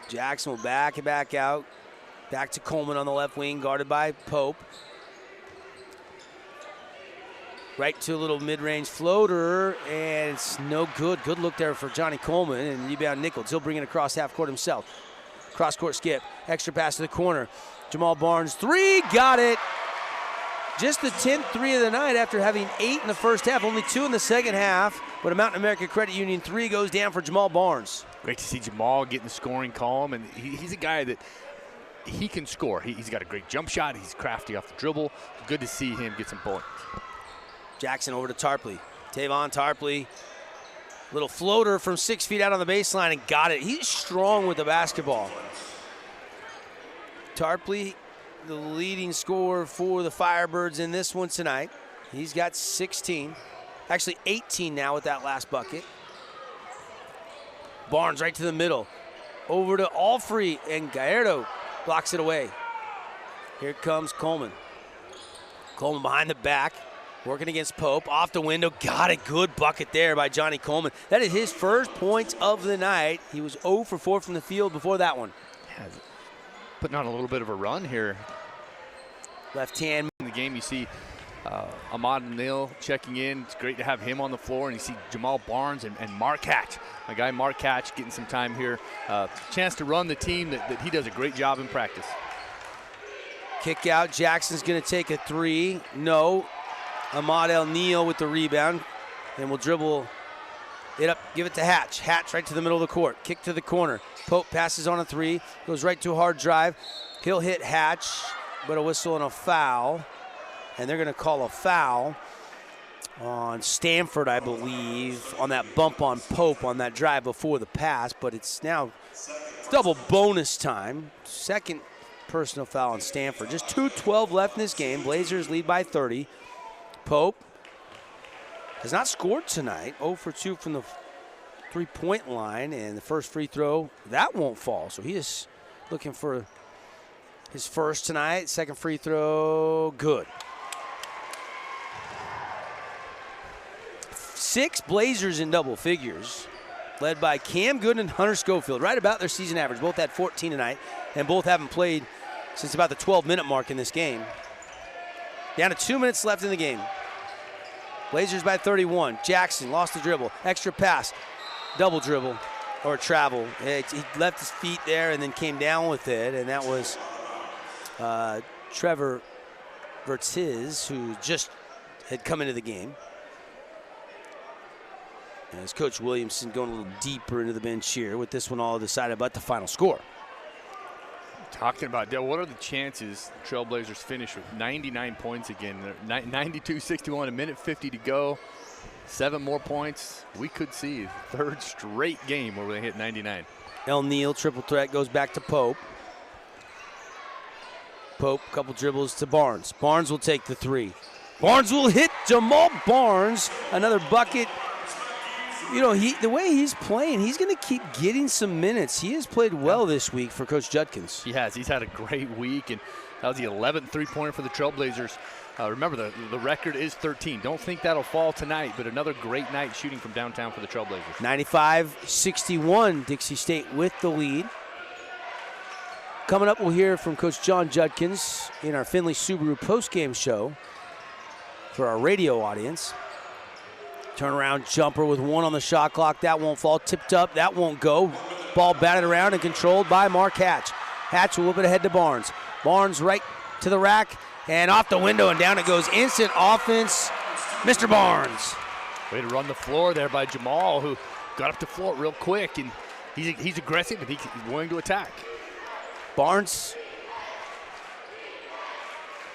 Jackson will back it back out. Back to Coleman on the left wing, guarded by Pope. Right to a little mid-range floater, and it's no good. Good look there for Johnny Coleman, and rebound Nichols. He'll bring it across half court himself. Cross-court skip, extra pass to the corner. Jamal Barnes, 3, got it. Just the 10th 3 of the night after having 8 in the first half, only 2 in the second half. But a Mountain America Credit Union 3 goes down for Jamal Barnes. Great to see Jamal getting the scoring column, and he's a guy that he can score. He's got a great jump shot. He's crafty off the dribble. Good to see him get some points. Jackson over to Tarpley. Tavon Tarpley. Little floater from 6 feet out on the baseline and got it. He's strong with the basketball. Tarpley, the leading scorer for the Firebirds in this one tonight. He's got 16. Actually 18 now with that last bucket. Barnes right to the middle. Over to Allfrey, and Gallardo blocks it away. Here comes Coleman. Coleman behind the back, working against Pope. Off the window, got a good bucket there by Johnny Coleman. That is his first points of the night. He was 0 for 4 from the field before that one. Yeah, putting on a little bit of a run here. Left hand. In the game, you see Ahmad Neal checking in. It's great to have him on the floor, and you see Jamal Barnes and Mark Hatch. My guy Mark Hatch getting some time here. Chance to run the team that he does a great job in practice. Kick out. Jackson's going to take a three. No. Ahmad Neal with the rebound, and will dribble it up, give it to Hatch. Hatch right to the middle of the court. Kick to the corner. Pope passes on a three. Goes right to a hard drive. He'll hit Hatch, but a whistle and a foul. And they're going to call a foul on Stanford, I believe, on that bump on Pope on that drive before the pass. But it's now double bonus time. Second personal foul on Stanford. Just 2:12 left in this game. Blazers lead by 30. Pope has not scored tonight. 0 for 2 from the three-point line. And the first free throw, that won't fall. So he is looking for his first tonight. Second free throw, good. 6 Blazers in double figures, led by Cam Gooden and Hunter Schofield, right about their season average. Both had 14 tonight, and both haven't played since about the 12-minute mark in this game. Down to 2 minutes left in the game. Blazers by 31. Jackson lost the dribble. Extra pass, double dribble, or travel. He left his feet there and then came down with it, and that was Trevor Vertiz, who just had come into the game. As Coach Williamson going a little deeper into the bench here with this one all decided about the final score. Talking about, Dale, what are the chances Trailblazers finish with 99 points again? 92-61, a minute 50 to go. 7 more points. We could see third straight game where they hit 99. El Neal, triple threat, goes back to Pope. Pope, couple dribbles to Barnes. Barnes will take the three. Barnes will hit Jamal Barnes. Another bucket. You know, the way he's playing, he's going to keep getting some minutes. He has played well this week for Coach Judkins. He has. He's had a great week, and that was the 11th three-pointer for the Trailblazers. Remember, the record is 13. Don't think that'll fall tonight, but another great night shooting from downtown for the Trailblazers. 95-61, Dixie State with the lead. Coming up, we'll hear from Coach John Judkins in our Findlay Subaru postgame show for our radio audience. Turnaround jumper with 1 on the shot clock. That won't fall. Tipped up. That won't go. Ball batted around and controlled by Mark Hatch. Hatch will whip it ahead to Barnes. Barnes right to the rack and off the window, and down it goes. Instant offense. Mr. Barnes. Way to run the floor there by Jamal, who got up the floor real quick, and he's aggressive and he's willing to attack. Barnes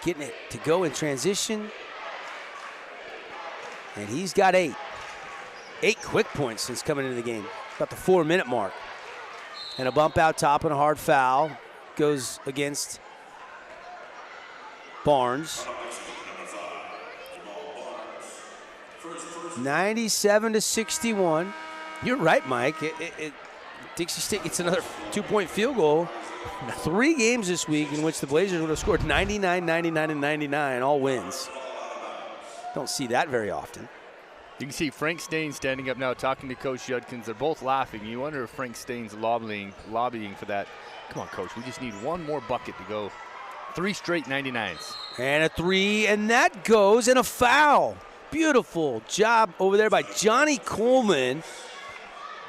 getting it to go in transition. And he's got 8. 8 quick points since coming into the game. About the 4-minute mark. And a bump out top and a hard foul goes against Barnes. 97-61. You're right, Mike. Dixie State gets another 2-point field goal. 3 games this week in which the Blazers would have scored 99, 99, and 99, all wins. Don't see that very often. You can see Frank Stain standing up now talking to Coach Judkins. They're both laughing. You wonder if Frank Stain's lobbying for that. Come on, Coach. We just need one more bucket to go. 3 straight 99s. And a 3, and that goes, and a foul. Beautiful job over there by Johnny Coleman.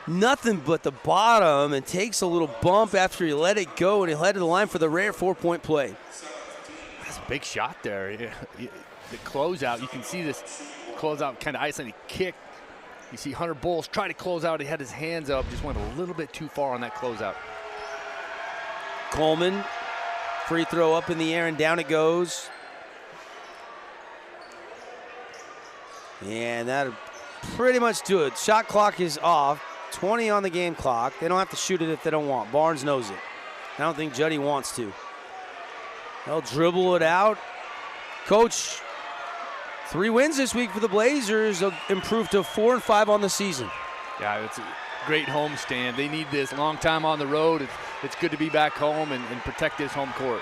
Nothing but the bottom, and takes a little bump after he let it go, and he'll head to the line for the rare 4-point play. That's a big shot there. The closeout, you can see this closeout kind of isolated kick. You see Hunter Bowles try to close out. He had his hands up, just went a little bit too far on that closeout. Coleman, free throw up in the air and down it goes. And that'll pretty much do it. Shot clock is off. 20 on the game clock. They don't have to shoot it if they don't want. Barnes knows it. I don't think Juddy wants to. They'll dribble it out. Coach, 3 wins this week for the Blazers. They'll improve to 4-5 on the season. Yeah, it's a great homestand. They need this. Long time on the road. It's good to be back home and protect this home court.